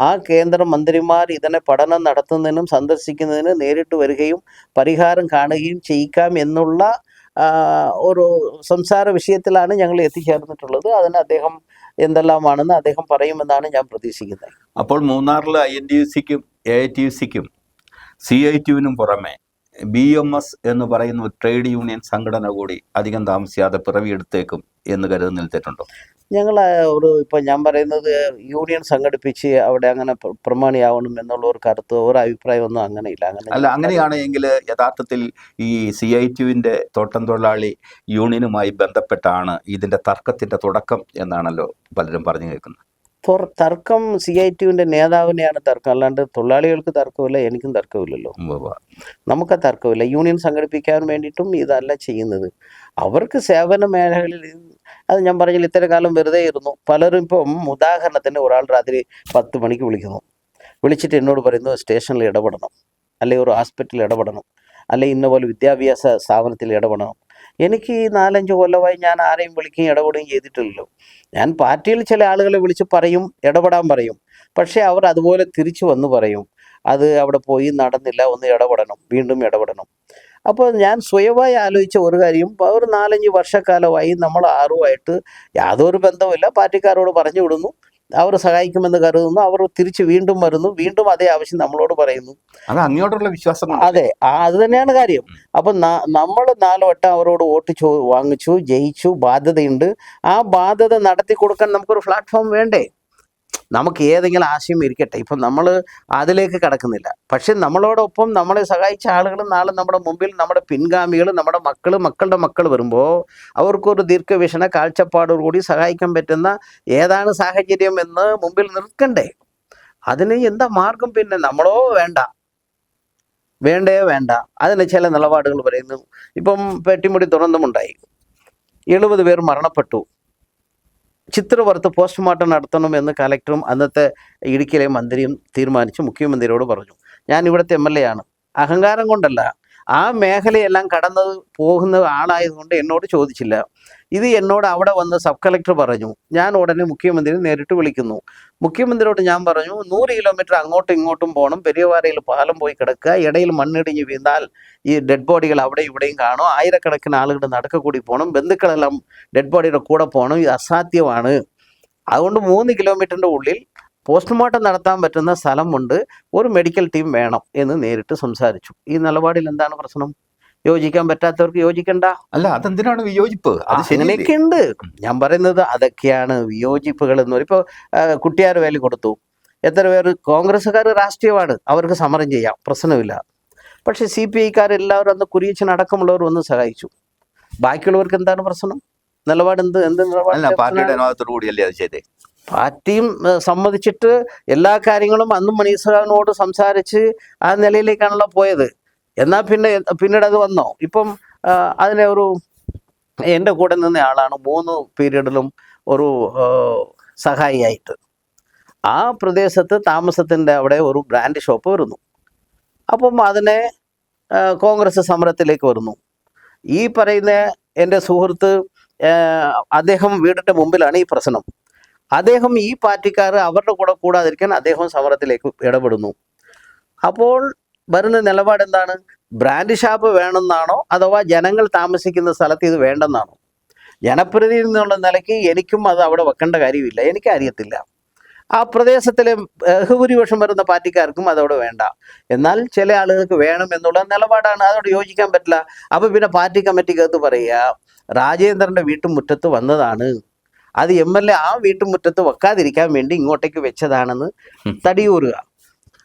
ആ കേന്ദ്ര മന്ത്രിമാർ ഇതിനെ പഠനം നടത്തുന്നതിനും സന്ദർശിക്കുന്നതിന് നേരിട്ട് വരികയും പരിഹാരം കാണുകയും ചെയ്യിക്കാം എന്നുള്ള ഒരു സംസാര വിഷയത്തിലാണ് ഞങ്ങൾ എത്തിച്ചേർന്നിട്ടുള്ളത്. അതിന് അദ്ദേഹം എന്തെല്ലാമാണെന്ന് അദ്ദേഹം പറയുമെന്നാണ് ഞാൻ പ്രതീക്ഷിക്കുന്നത്. അപ്പോൾ മൂന്നാറിൽ INTUC-ക്കും AITUC-ക്കും CITU-വിനും പുറമെ BMS എന്ന് പറയുന്ന ഒരു ട്രേഡ് യൂണിയൻ സംഘടന കൂടി അധികം താമസിയാതെ പിറവിയെടുത്തേക്കും എന്ന് കരുതുന്നതിൽ തെറ്റുണ്ടോ? ഞങ്ങൾ ഇപ്പം ഞാൻ പറയുന്നത് യൂണിയൻ സംഘടിപ്പിച്ച് അവിടെ അങ്ങനെ പ്രമാണിയാവണം എന്നുള്ള ഒരു കരുത്ത്, ഒരു അഭിപ്രായമൊന്നും അങ്ങനെയില്ല. അങ്ങനെയാണെങ്കിൽ യഥാർത്ഥത്തിൽ ഈ CITU-വിൻ്റെ തോട്ടം തൊഴിലാളി യൂണിയനുമായി ബന്ധപ്പെട്ടാണ് ഇതിൻ്റെ തർക്കത്തിൻ്റെ തുടക്കം എന്നാണല്ലോ പലരും പറഞ്ഞു കേൾക്കുന്നത്. തർക്കം CITU-വിൻ്റെ നേതാവിനെയാണ് തർക്കം, അല്ലാണ്ട് തൊഴിലാളികൾക്ക് തർക്കമില്ല, എനിക്കും തർക്കമില്ലല്ലോ. നമുക്ക് തർക്കമില്ല. യൂണിയൻ സംഘടിപ്പിക്കാൻ വേണ്ടിയിട്ടും ഇതല്ല ചെയ്യുന്നത്. അവർക്ക് സേവന മേഖലകളിൽ, അത് ഞാൻ പറഞ്ഞില്ല, ഇത്ര കാലം വെറുതെ ഇരുന്നു. പലരും ഇപ്പം ഉദാഹരണത്തിന് ഒരാൾ രാത്രി 10 മണിക്ക് വിളിച്ചിട്ട് എന്നോട് പറയുന്നു സ്റ്റേഷനിൽ ഇടപെടണം, അല്ലെങ്കിൽ ഒരു ഹോസ്പിറ്റലിൽ ഇടപെടണം, അല്ലെങ്കിൽ ഇന്ന പോലെ വിദ്യാഭ്യാസ സ്ഥാപനത്തിൽ ഇടപെടണം. എനിക്ക് ഈ 4-5 കൊല്ലമായി ഞാൻ ആരെയും വിളിക്കുകയും ഇടപെടുകയും ചെയ്തിട്ടില്ലല്ലോ. ഞാൻ പാർട്ടിയിൽ ചില ആളുകളെ വിളിച്ച് പറയും, ഇടപെടാൻ പറയും. പക്ഷേ അവർ അതുപോലെ തിരിച്ചു വന്ന് പറയും, അത് അവിടെ പോയി നടന്നില്ല, ഒന്ന് ഇടപെടണം, വീണ്ടും ഇടപെടണം. അപ്പോൾ ഞാൻ സ്വയമായി ആലോചിച്ച ഒരു കാര്യം, ഒരു 4-5 വർഷക്കാലമായി നമ്മൾ ആറുമായിട്ട് യാതൊരു ബന്ധവുമില്ല. പാർട്ടിക്കാരോട് പറഞ്ഞു വിടുന്നു, അവർ സഹായിക്കുമെന്ന് കരുതുന്നു, അവർ തിരിച്ച് വീണ്ടും വരുന്നു, വീണ്ടും അതേ ആവശ്യം നമ്മളോട് പറയുന്നു. അത് അങ്ങോട്ടുള്ള വിശ്വാസം. അതെ, അത് തന്നെയാണ് കാര്യം. അപ്പം നമ്മൾ 4 വട്ടം അവരോട് വോട്ട് വാങ്ങിച്ചു, ജയിച്ചു, ബാധ്യതയുണ്ട്. ആ ബാധ്യത നടത്തി കൊടുക്കാൻ നമുക്കൊരു പ്ലാറ്റ്ഫോം വേണ്ടേ? നമുക്ക് ഏതെങ്കിലും ആശയം ഇരിക്കട്ടെ. ഇപ്പം നമ്മൾ അതിലേക്ക് കടക്കുന്നില്ല. പക്ഷെ നമ്മളോടൊപ്പം നമ്മളെ സഹായിച്ച ആളുകൾ നാളെ നമ്മുടെ മുമ്പിൽ, നമ്മുടെ പിൻഗാമികൾ, നമ്മുടെ മക്കളുടെ മക്കൾ വരുമ്പോൾ അവർക്കൊരു ദീർഘവീക്ഷണ കാഴ്ചപ്പാടോടുകൂടി സഹായിക്കാൻ പറ്റുന്ന ഏതാണ് സാഹചര്യം എന്ന് മുമ്പിൽ നിൽക്കണ്ടേ? അതിന് എന്താ മാർഗം? പിന്നെ നമ്മളോ വേണ്ട അതിന് ചില നിലപാടുകൾ പറയുന്നു. ഇപ്പം പെട്ടിമുടി ദുരന്തമുണ്ടായി, 70 പേർ മരണപ്പെട്ടു. ചിത്രവർത്ത് പോസ്റ്റ്മോർട്ടം നടത്തണമെന്ന് കലക്ടറും അന്നത്തെ ഇടുക്കിയിലെ മന്ത്രിയും തീരുമാനിച്ചു. മുഖ്യമന്ത്രിയോട് പറഞ്ഞു. ഞാൻ ഇവിടുത്തെ MLA ആണ്, അഹങ്കാരം കൊണ്ടല്ല, ആ മേഖലയെല്ലാം പോകുന്ന ആളായതുകൊണ്ട് എന്നോട് ചോദിച്ചില്ല. ഇത് എന്നോട് അവിടെ വന്ന് സബ് കളക്ടർ പറഞ്ഞു. ഞാൻ ഉടനെ മുഖ്യമന്ത്രിയെ നേരിട്ട് വിളിക്കുന്നു. മുഖ്യമന്ത്രിയോട് ഞാൻ പറഞ്ഞു, 100 കിലോമീറ്റർ അങ്ങോട്ടും ഇങ്ങോട്ടും പോകണം, പെരിയവാരയിൽ പാലം പോയി കിടക്കുക, ഇടയിൽ മണ്ണിടിഞ്ഞ് വീണാൽ ഈ ഡെഡ് ബോഡികൾ അവിടെ ഇവിടെയും കാണും, ആയിരക്കണക്കിന് ആളുകളുടെ നടക്ക കൂടി പോകണം, ബന്ധുക്കളെല്ലാം ഡെഡ് ബോഡിയുടെ കൂടെ പോകണം, ഇത് അസാധ്യമാണ്. അതുകൊണ്ട് 3 കിലോമീറ്ററിൻ്റെ ഉള്ളിൽ പോസ്റ്റ്മോർട്ടം നടത്താൻ പറ്റുന്ന സ്ഥലമുണ്ട്, ഒരു മെഡിക്കൽ ടീം വേണം എന്ന് നേരിട്ട് സംസാരിച്ചു. ഈ നിലപാടിൽ എന്താണ് പ്രശ്നം? യോജിക്കാൻ പറ്റാത്തവർക്ക് യോജിക്കണ്ട. അല്ല, അതെന്തിനാണ് വിയോജിപ്പ്? അങ്ങനെയൊക്കെ ഉണ്ട്. ഞാൻ പറയുന്നത് അതൊക്കെയാണ് വിയോജിപ്പുകൾ എന്ന് പറയും. ഇപ്പോൾ കുട്ടിയാർ വേലി കൊടുത്തു, എത്ര പേര് കോൺഗ്രസ്സുകാർ രാഷ്ട്രീയമാണ്, അവർക്ക് സമരം ചെയ്യാം, പ്രശ്നമില്ല. പക്ഷെ CPI-ക്കാർ എല്ലാവരും അന്ന് കുരിയച്ചനടക്കമുള്ളവർ വന്ന് സഹായിച്ചു. ബാക്കിയുള്ളവർക്ക് എന്താണ് പ്രശ്നം? നിലപാട് എന്ത് നിലപാട്? പാർട്ടിയും സമ്മതിച്ചിട്ട് എല്ലാ കാര്യങ്ങളും അന്നും മനീഷ് സംസാരിച്ച് ആ നിലയിലേക്കാണല്ലോ പോയത്. എന്നാൽ പിന്നീട് അത് വന്നോ? ഇപ്പം അതിനെ എൻ്റെ കൂടെ നിന്ന ആളാണ് 3 പീരീഡിലും ഒരു സഹായിയായിട്ട്. ആ പ്രദേശത്ത് താമസത്തിൻ്റെ അവിടെ ഒരു ബ്രാൻഡ് ഷോപ്പ് വരുന്നു. അപ്പം അതിനെ കോൺഗ്രസ് സമരത്തിലേക്ക് വരുന്നു. ഈ പറയുന്ന എൻ്റെ സുഹൃത്ത്, അദ്ദേഹം വീടിൻ്റെ മുമ്പിലാണ് ഈ പ്രശ്നം. അദ്ദേഹം ഈ പാർട്ടിക്കാർ അവരുടെ കൂടെ കൂടാതിരിക്കാൻ അദ്ദേഹം സമരത്തിലേക്ക് ഇടപെടുന്നു. അപ്പോൾ വരുന്ന നിലപാട് എന്താണ്? ബ്രാൻഡ് ഷാപ്പ് വേണമെന്നാണോ, അഥവാ ജനങ്ങൾ താമസിക്കുന്ന സ്ഥലത്ത് ഇത് വേണ്ടെന്നാണോ? ജനപ്രതിനിധി എന്നുള്ള നിലയ്ക്ക് എനിക്കും അത് അവിടെ വെക്കേണ്ട കാര്യമില്ല, എനിക്കറിയത്തില്ല. ആ പ്രദേശത്തിലെ ബഹുഭൂരിപക്ഷം വരുന്ന പാർട്ടിക്കാർക്കും അതവിടെ വേണ്ട. എന്നാൽ ചില ആളുകൾക്ക് വേണം എന്നുള്ള നിലപാടാണ്, അതോട് യോജിക്കാൻ പറ്റില്ല. അപ്പോൾ പിന്നെ പാർട്ടി കമ്മിറ്റിക്കകത്ത് പറയുക, രാജേന്ദ്രൻ്റെ വീട്ടുമുറ്റത്ത് വന്നതാണ്, അത് MLA ആ വീട്ടുമുറ്റത്ത് വെക്കാതിരിക്കാൻ വേണ്ടി ഇങ്ങോട്ടേക്ക് വെച്ചതാണെന്ന് തടിയൂറുക.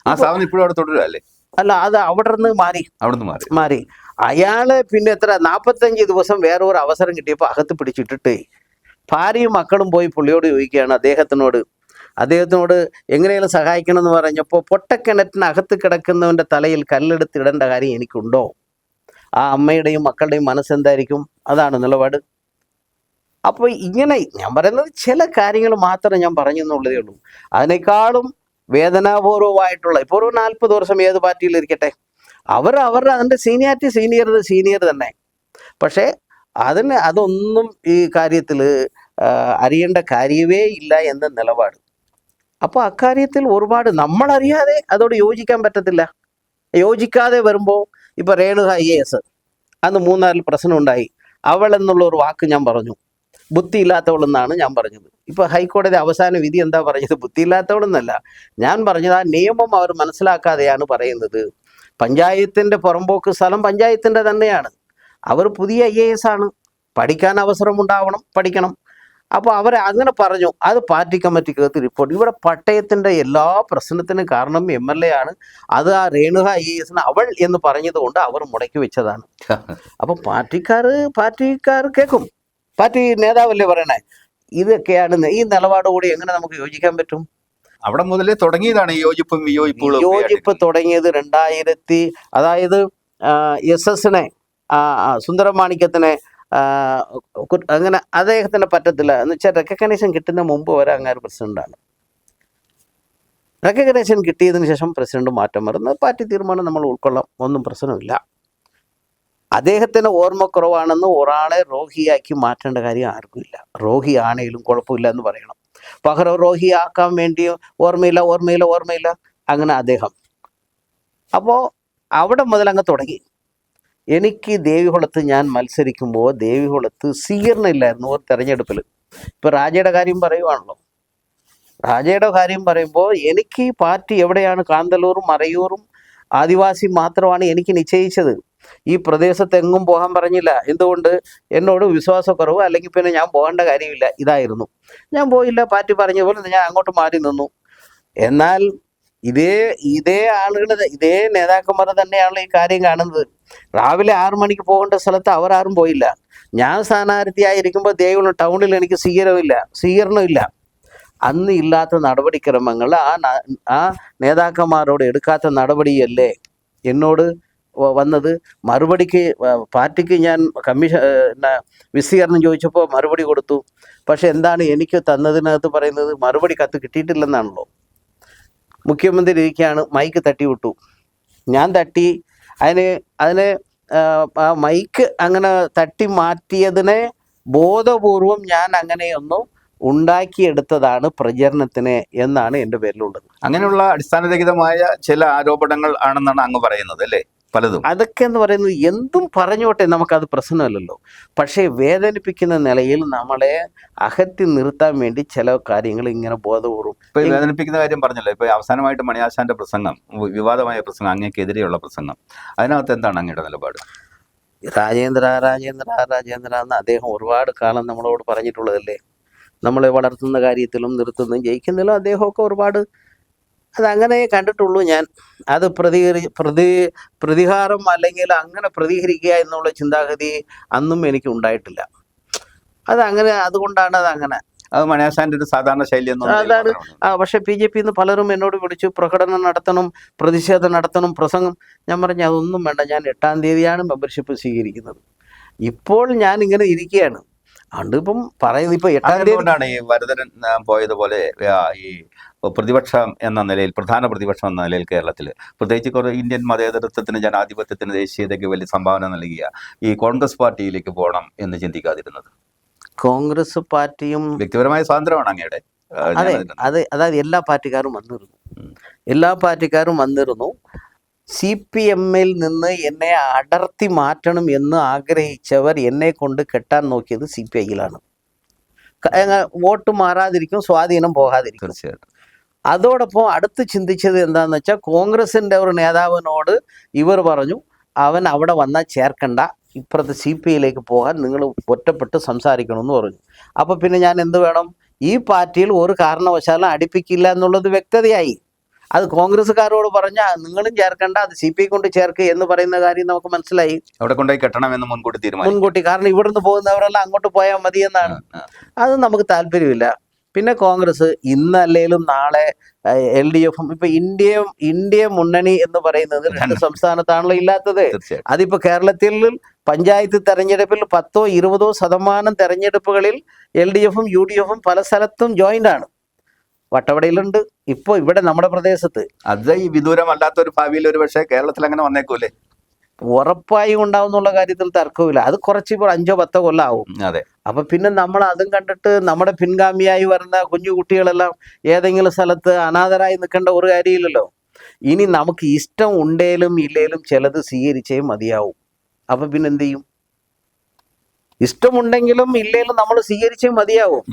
ആ സാധനം ഇപ്പോഴും അവിടെ തുടരുകയല്ലേ? അല്ല, അത് അവിടെ നിന്ന് മാറി. അയാള് പിന്നെ 45 ദിവസം വേറെ ഒരു അവസരം കിട്ടിയപ്പോൾ അകത്ത് പിടിച്ചിട്ടിട്ട് ഭാര്യയും മക്കളും പോയി പുള്ളിയോട് ചോദിക്കുകയാണ്, അദ്ദേഹത്തിനോട്, അദ്ദേഹത്തിനോട് എങ്ങനെയെങ്കിലും സഹായിക്കണം എന്ന് പറഞ്ഞപ്പോൾ പൊട്ടക്കിണറ്റിനകത്ത് കിടക്കുന്നവൻ്റെ തലയിൽ കല്ലെടുത്ത് ഇടേണ്ട കാര്യം എനിക്കുണ്ടോ? ആ അമ്മയുടെയും മക്കളുടെയും മനസ്സെന്തായിരിക്കും? അതാണ് നിലപാട്. അപ്പോൾ ഇങ്ങനെ ഞാൻ പറയുന്നത് ചില കാര്യങ്ങൾ മാത്രമേ ഞാൻ പറഞ്ഞു എന്നുള്ളതേ ഉള്ളൂ. അതിനേക്കാളും വേദനാപൂർവമായിട്ടുള്ള ഇപ്പോൾ ഒരു 40 വർഷം ഏത് പാർട്ടിയിലിരിക്കട്ടെ, അവരുടെ അതിൻ്റെ സീനിയർ തന്നെ. പക്ഷേ അതൊന്നും ഈ കാര്യത്തിൽ അറിയേണ്ട കാര്യമേ ഇല്ല എന്ന നിലപാട്. അപ്പോൾ അക്കാര്യത്തിൽ ഒരുപാട് നമ്മളറിയാതെ അതോട് യോജിക്കാൻ പറ്റത്തില്ല. യോജിക്കാതെ വരുമ്പോൾ ഇപ്പോൾ രേണുക IAS അന്ന് മൂന്നാറിൽ പ്രശ്നമുണ്ടായി. അവൾ എന്നുള്ള ഒരു വാക്ക് ഞാൻ പറഞ്ഞു, ബുദ്ധിയില്ലാത്തവളെന്നാണ് ഞാൻ പറഞ്ഞത്. ഇപ്പോൾ ഹൈക്കോടതി അവസാന വിധി എന്താ പറഞ്ഞത്? ബുദ്ധിയില്ലാത്തവളെന്നല്ല, ഞാൻ പറഞ്ഞത് ആ നിയമം അവർ മനസ്സിലാക്കാതെയാണ് പറയുന്നത്. പഞ്ചായത്തിൻ്റെ പുറമ്പോക്ക് സ്ഥലം പഞ്ചായത്തിൻ്റെ തന്നെയാണ്. അവർ പുതിയ IAS ആണ്, പഠിക്കാൻ അവസരമുണ്ടാവണം, പഠിക്കണം. അപ്പോൾ അവർ അങ്ങനെ പറഞ്ഞു. അത് പാർട്ടി കമ്മിറ്റിക്കകത്ത് റിപ്പോർട്ട്. ഇവിടെ പട്ടയത്തിൻ്റെ എല്ലാ പ്രശ്നത്തിനും കാരണം MLA ആണ്. അത് ആ രേണുക IAS അവൾ എന്ന് പറഞ്ഞത് കൊണ്ട് അവർ മുടക്കി വെച്ചതാണ്. അപ്പോൾ പാർട്ടിക്കാർ കേൾക്കും. പാർട്ടി നേതാവല്ലേ പറയണേ. ഇതൊക്കെയാണ് ഈ നിലപാടുകൂടി എങ്ങനെ നമുക്ക് യോജിക്കാൻ പറ്റും? അവിടെ മുതലേ തുടങ്ങിയതാണ് ഈ യോജിപ്പ് തുടങ്ങിയത് 2000 അതായത് SS-നെ സുന്ദരമാണിക്യത്തിനെ അങ്ങനെ അദ്ദേഹത്തിന് പറ്റത്തില്ല എന്ന് വെച്ചാൽ റെക്കഗ്നേഷൻ കിട്ടുന്ന മുമ്പ് വരെ അങ്ങാര് പ്രസിഡന്റാണ്. റെക്കഗ്നേഷൻ കിട്ടിയതിന് ശേഷം പ്രസിഡന്റ് മാറ്റം വരുന്നത് പാർട്ടി തീരുമാനം നമ്മൾ ഉൾക്കൊള്ളാം, ഒന്നും പ്രശ്നമില്ല. അദ്ദേഹത്തിന് ഓർമ്മക്കുറവാണെന്ന് ഒരാളെ രോഗിയാക്കി മാറ്റേണ്ട കാര്യം ആർക്കും ഇല്ല. രോഗി ആണെങ്കിലും കുഴപ്പമില്ല എന്ന് പറയണം. പകരം രോഗിയാക്കാൻ വേണ്ടി ഓർമ്മയില്ല അങ്ങനെ അദ്ദേഹം. അപ്പോൾ അവിടെ മുതൽ അങ്ങ് തുടങ്ങി. എനിക്ക് ദേവികുളത്ത് ഞാൻ മത്സരിക്കുമ്പോൾ ദേവികുളത്ത് സ്വീകരണമില്ലായിരുന്നു ഒരു തെരഞ്ഞെടുപ്പിൽ. ഇപ്പോൾ രാജയുടെ കാര്യം പറയുവാണല്ലോ. രാജയുടെ കാര്യം പറയുമ്പോൾ എനിക്ക് ഈ പാർട്ടി എവിടെയാണ്? കാന്തല്ലൂറും മറയൂറും ആദിവാസി മാത്രമാണ് എനിക്ക് നിശ്ചയിച്ചത്. ഈ പ്രദേശത്തെങ്ങും പോകാൻ പറഞ്ഞില്ല. എന്തുകൊണ്ട്? എന്നോട് വിശ്വാസക്കുറവ്, അല്ലെങ്കിൽ പിന്നെ ഞാൻ പോകേണ്ട കാര്യമില്ല, ഇതായിരുന്നു. ഞാൻ പോയില്ല. പാർട്ടി പറഞ്ഞ പോലെ ഞാൻ അങ്ങോട്ട് മാറി നിന്നു. എന്നാൽ ഇതേ ആളുകൾ, ഇതേ നേതാക്കന്മാർ തന്നെയാണല്ലോ ഈ കാര്യം കാണുന്നത്. രാവിലെ 6 മണിക്ക് പോകേണ്ട സ്ഥലത്ത് അവരാരും പോയില്ല. ഞാൻ സ്ഥാനാർത്ഥിയായിരിക്കുമ്പോൾ ദേവികുളം ടൗണിൽ എനിക്ക് സ്വീകരണമില്ല. അന്ന് ഇല്ലാത്ത നടപടിക്രമങ്ങൾ ആ നേതാക്കന്മാരോട് എടുക്കാത്ത നടപടിയല്ലേ എന്നോട് വന്നത്. മറുപടിക്ക് പാർട്ടിക്ക് ഞാൻ വിശദീകരണം ചോദിച്ചപ്പോൾ മറുപടി കൊടുത്തു. പക്ഷെ എന്താണ് എനിക്ക് തന്നതിനകത്ത് പറയുന്നത്? മറുപടി കത്ത് കിട്ടിയിട്ടില്ലെന്നാണല്ലോ. മുഖ്യമന്ത്രി ഇരിക്കുകയാണ്, മൈക്ക് തട്ടി വിട്ടു. ഞാൻ തട്ടി അതിനെ ആ മൈക്ക് അങ്ങനെ തട്ടി മാറ്റിയതിനെ ബോധപൂർവം ഞാൻ അങ്ങനെയൊന്നും ഉണ്ടാക്കിയെടുത്തതാണ് പ്രചരണത്തിന് എന്നാണ് എൻ്റെ പേരിലുള്ളത്. അങ്ങനെയുള്ള അടിസ്ഥാനരഹിതമായ ചില ആരോപണങ്ങൾ ആണെന്നാണ് അങ്ങ് പറയുന്നത് അല്ലേ? പലതും അതൊക്കെ എന്ന് പറയുന്നത് എന്തും പറഞ്ഞോട്ടെ, നമുക്കത് പ്രശ്നമല്ലല്ലോ. പക്ഷേ വേദനിപ്പിക്കുന്ന നിലയിൽ നമ്മളെ അകറ്റി നിർത്താൻ വേണ്ടി ചില കാര്യങ്ങൾ ഇങ്ങനെ ബോധപൂർവ്വം. ഇപ്പൊ വേദനിപ്പിക്കുന്ന കാര്യം പറഞ്ഞല്ലോ. ഇപ്പൊ അവസാനമായിട്ട് മണിയാശാന്റെ പ്രസംഗം, വിവാദമായ പ്രസംഗം, അങ്ങേക്കെതിരെയുള്ള പ്രസംഗം, അതിനകത്ത് എന്താണ് അങ്ങയുടെ നിലപാട്? രാജേന്ദ്ര എന്ന് അദ്ദേഹം ഒരുപാട് കാലം നമ്മളോട് പറഞ്ഞിട്ടുള്ളതല്ലേ. നമ്മളെ വളർത്തുന്ന കാര്യത്തിലും നിർത്തുന്നതും ജയിക്കുന്നതിലും അദ്ദേഹമൊക്കെ ഒരുപാട് അതങ്ങനെ കണ്ടിട്ടുള്ളൂ. ഞാൻ അത് പ്രതികാരം അല്ലെങ്കിൽ അങ്ങനെ പ്രതികരിക്കുക എന്നുള്ള ചിന്താഗതി അന്നും എനിക്ക് ഉണ്ടായിട്ടില്ല. അതുകൊണ്ടാണ് അതങ്ങനെ. അത് മണിയാശാന്റെ ഒരു സാധാരണ ശൈലി അതാണ്. പക്ഷെ BJP പലരും എന്നോട് വിളിച്ചു, പ്രകടനം നടത്തണം, പ്രതിഷേധം നടത്തണം, പ്രസംഗം. ഞാൻ പറഞ്ഞു അതൊന്നും വേണ്ട, ഞാൻ 8-ാം തീയതിയാണ് മെമ്പർഷിപ്പ് സ്വീകരിക്കുന്നത്. ഇപ്പോൾ ഞാൻ ഇങ്ങനെ ഇരിക്കുകയാണ്. അതുകൊണ്ട് ഇപ്പം പറയുന്നത് ഇപ്പൊ 8-ാം തീയതി ഈ വരദരൻ പോയതുപോലെ ഈ പ്രതിപക്ഷം എന്ന നിലയിൽ, പ്രധാന പ്രതിപക്ഷം എന്ന നിലയിൽ കേരളത്തിൽ പ്രത്യേകിച്ച് ഇന്ത്യൻ മതേതരത്വത്തിന്, ജനാധിപത്യത്തിന്, ദേശീയതയ്ക്ക് വലിയ സംഭാവന നൽകിയ ഈ കോൺഗ്രസ് പാർട്ടിയിലേക്ക് പോകണം എന്ന് ചിന്തിക്കാതിരുന്നത്? കോൺഗ്രസ് പാർട്ടിയും വ്യക്തിപരമായ സ്വാതന്ത്ര്യമാണ് അങ്ങയുടെ. അതായത് എല്ലാ പാർട്ടിക്കാരും വന്നിരുന്നു. CPM-ൽ നിന്ന് എന്നെ അടർത്തി മാറ്റണം എന്ന് ആഗ്രഹിച്ചവർ എന്നെ കൊണ്ട് കെട്ടാൻ നോക്കിയത് CPI-യിലാണ്. വോട്ട് മാറാതിരിക്കും, സ്വാധീനം പോകാതിരിക്കും. തീർച്ചയായിട്ടും. അതോടൊപ്പം അടുത്ത് ചിന്തിച്ചത് എന്താണെന്ന് വെച്ചാൽ, കോൺഗ്രസിൻ്റെ ഒരു നേതാവിനോട് ഇവർ പറഞ്ഞു, അവൻ അവിടെ വന്നാൽ ചേർക്കണ്ട, ഇപ്പുറത്ത് CPI-യിലേക്ക് പോകാൻ നിങ്ങൾ ഒറ്റപ്പെട്ട് സംസാരിക്കണമെന്ന് പറഞ്ഞു. അപ്പോൾ പിന്നെ ഞാൻ എന്ത് വേണം? ഈ പാർട്ടിയിൽ ഒരു കാരണവശാലും അടുപ്പിക്കില്ല എന്നുള്ളത് വ്യക്തതയായി. അത് കോൺഗ്രസ്സുകാരോട് പറഞ്ഞാൽ നിങ്ങളും ചേർക്കണ്ട, അത് CPI കൊണ്ട് ചേർക്ക് എന്ന് പറയുന്ന കാര്യം നമുക്ക് മനസ്സിലായി. അവിടെ കൊണ്ടുപോയി കെട്ടണമെന്ന് മുൻകൂട്ടി. കാരണം ഇവിടുന്ന് പോകുന്നവരെല്ലാം അങ്ങോട്ട് പോയാൽ മതി എന്നാണ്. അത് നമുക്ക് താല്പര്യമില്ല. പിന്നെ കോൺഗ്രസ് ഇന്നല്ലേലും നാളെ LDFും ഇപ്പൊ ഇന്ത്യ മുന്നണി എന്ന് പറയുന്നത് 2 സംസ്ഥാനത്താണല്ലോ ഇല്ലാത്തത്. തീർച്ചയായിട്ടും അതിപ്പോ കേരളത്തിൽ പഞ്ചായത്ത് തെരഞ്ഞെടുപ്പിൽ 10-20% തെരഞ്ഞെടുപ്പുകളിൽ LDFും UDFും പല സ്ഥലത്തും ജോയിന്റ് ആണ്. വട്ടവടയിലുണ്ട്, ഇപ്പൊ ഇവിടെ നമ്മുടെ പ്രദേശത്ത്. അത് ഈ വിദൂരമല്ലാത്തൊരു ഭാവിയിൽ ഒരു പക്ഷേ കേരളത്തിൽ അങ്ങനെ വന്നേക്കൂലേ? ഉറപ്പായും ഉണ്ടാവുന്നുള്ള കാര്യത്തിൽ തർക്കമില്ല. അത് കുറച്ച് ഇപ്പോൾ 5-10 കൊല്ലമാവും. അതെ. അപ്പൊ പിന്നെ നമ്മൾ അതും കണ്ടിട്ട് നമ്മുടെ പിൻഗാമിയായി വരുന്ന കുഞ്ഞു കുട്ടികളെല്ലാം ഏതെങ്കിലും സ്ഥലത്ത് അനാഥരായി നിൽക്കേണ്ട ഒരു കാര്യമില്ലല്ലോ. ഇനി നമുക്ക് ഇഷ്ടം ഉണ്ടേലും ഇല്ലേലും ചിലത് സ്വീകരിച്ചേ മതിയാവും. അപ്പൊ പിന്നെ എന്ത് ചെയ്യും? ഇഷ്ടമുണ്ടെങ്കിലും ഇല്ലേലും നമ്മൾ സ്വീകരിച്ചേ മതിയാവും.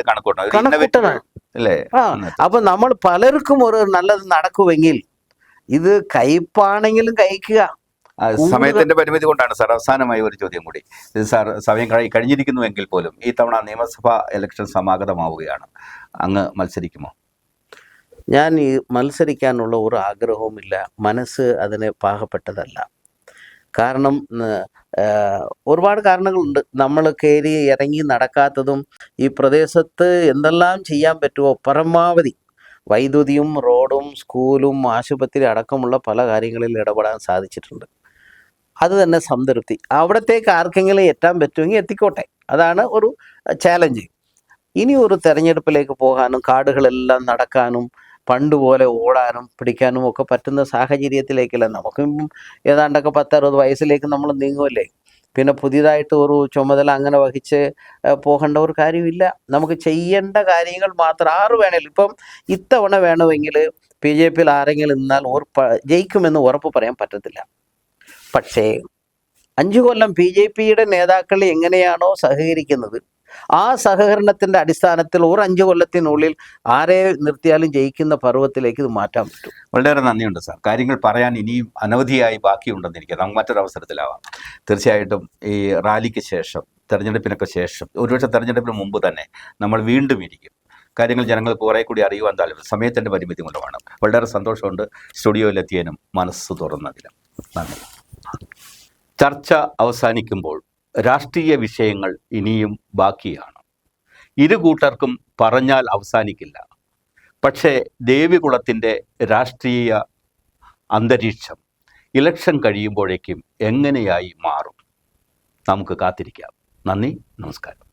കണക്കൂട്ടണം. അപ്പൊ നമ്മൾ പലർക്കും ഒരു നല്ലത് നടക്കുമെങ്കിൽ ഇത് കയ്പാണെങ്കിലും കഴിക്കുക. സമയത്തിന്റെ പരിമിതി കൊണ്ടാണ് സാർ അവസാനമായി ഒരു ചോദ്യം കൂടി. സാർ സമയം കഴിഞ്ഞിരിക്കുന്നുവെങ്കിൽ പോലും ഈ തവണ നിയമസഭാ ഇലക്ഷൻ സമാഗതമാവുകയാണ്. അങ്ങ് മത്സരിക്കുമോ? ഞാൻ ഈ മത്സരിക്കാനുള്ള ഒരു ആഗ്രഹവുമില്ല. മനസ്സ് അതിന് പാകപ്പെട്ടതല്ല. കാരണം ഒരുപാട് കാരണങ്ങളുണ്ട്. നമ്മൾ കയറി ഇറങ്ങി നടക്കാത്തതും ഈ പ്രദേശത്ത് എന്തെല്ലാം ചെയ്യാൻ പറ്റുമോ പരമാവധി വൈദ്യുതിയും റോഡും സ്കൂളും ആശുപത്രി അടക്കമുള്ള പല കാര്യങ്ങളിൽ ഇടപെടാൻ സാധിച്ചിട്ടുണ്ട്. അത് തന്നെ സംതൃപ്തി. അവിടത്തേക്ക് ആർക്കെങ്കിലും എത്താൻ പറ്റുമെങ്കിൽ എത്തിക്കോട്ടെ, അതാണ് ഒരു ചാലഞ്ച്. ഇനി ഒരു തെരഞ്ഞെടുപ്പിലേക്ക് പോകാനും കാടുകളെല്ലാം നടക്കാനും പണ്ടുപോലെ ഓടാനും പിടിക്കാനും ഒക്കെ പറ്റുന്ന സാഹചര്യത്തിലേക്കല്ല. നമുക്കും ഏതാണ്ടൊക്കെ 10-60 വയസ്സിലേക്ക് നമ്മൾ നീങ്ങുമല്ലേ. പിന്നെ പുതിയതായിട്ട് ഒരു ചുമതല അങ്ങനെ വഹിച്ച് പോകേണ്ട ഒരു കാര്യമില്ല. നമുക്ക് ചെയ്യേണ്ട കാര്യങ്ങൾ മാത്രം. 6 വേണേലും ഇപ്പം ഇത്തവണ വേണമെങ്കിൽ BJPയിൽ ആരെങ്കിലും നിന്നാൽ ജയിക്കുമെന്ന് ഉറപ്പ് പറയാൻ പറ്റത്തില്ല. പക്ഷേ 5 കൊല്ലം BJPയുടെ നേതാക്കൾ എങ്ങനെയാണോ സഹകരിക്കുന്നത്, ആ സഹകരണത്തിൻ്റെ അടിസ്ഥാനത്തിൽ ഒരു 5 കൊല്ലത്തിനുള്ളിൽ ആരെ നിർത്തിയാലും ജയിക്കുന്ന പർവ്വത്തിലേക്ക് ഇത് മാറ്റാൻ പറ്റും. വളരെ നന്ദിയുണ്ട് സാർ. കാര്യങ്ങൾ പറയാൻ ഇനിയും അനവധിയായി ബാക്കിയുണ്ടെന്നിരിക്കുക. നമുക്ക് മറ്റൊരു അവസരത്തിലാവാം. തീർച്ചയായിട്ടും ഈ റാലിക്ക് ശേഷം, തെരഞ്ഞെടുപ്പിനൊക്കെ ശേഷം, ഒരുപക്ഷെ തെരഞ്ഞെടുപ്പിന് മുമ്പ് തന്നെ നമ്മൾ വീണ്ടും ഇരിക്കും. കാര്യങ്ങൾ ജനങ്ങൾക്ക് കുറേ കൂടി അറിയുവാൻ താല്പര്യം. സമയത്തിൻ്റെ പരിമിതി കൊണ്ടുമാണ്. വളരെ സന്തോഷമുണ്ട് സ്റ്റുഡിയോയിലെത്തിയതിനും മനസ്സ് തുറന്നതിലും. നന്ദി. ചർച്ച അവസാനിക്കുമ്പോൾ രാഷ്ട്രീയ വിഷയങ്ങൾ ഇനിയും ബാക്കിയാണ്. ഇരു കൂട്ടർക്കും പറഞ്ഞാൽ അവസാനിക്കില്ല. പക്ഷേ ദേവികുളത്തിൻ്റെ രാഷ്ട്രീയ അന്തരീക്ഷം ഇലക്ഷൻ കഴിയുമ്പോഴേക്കും എങ്ങനെയായി മാറും? നമുക്ക് കാത്തിരിക്കാം. നന്ദി, നമസ്കാരം.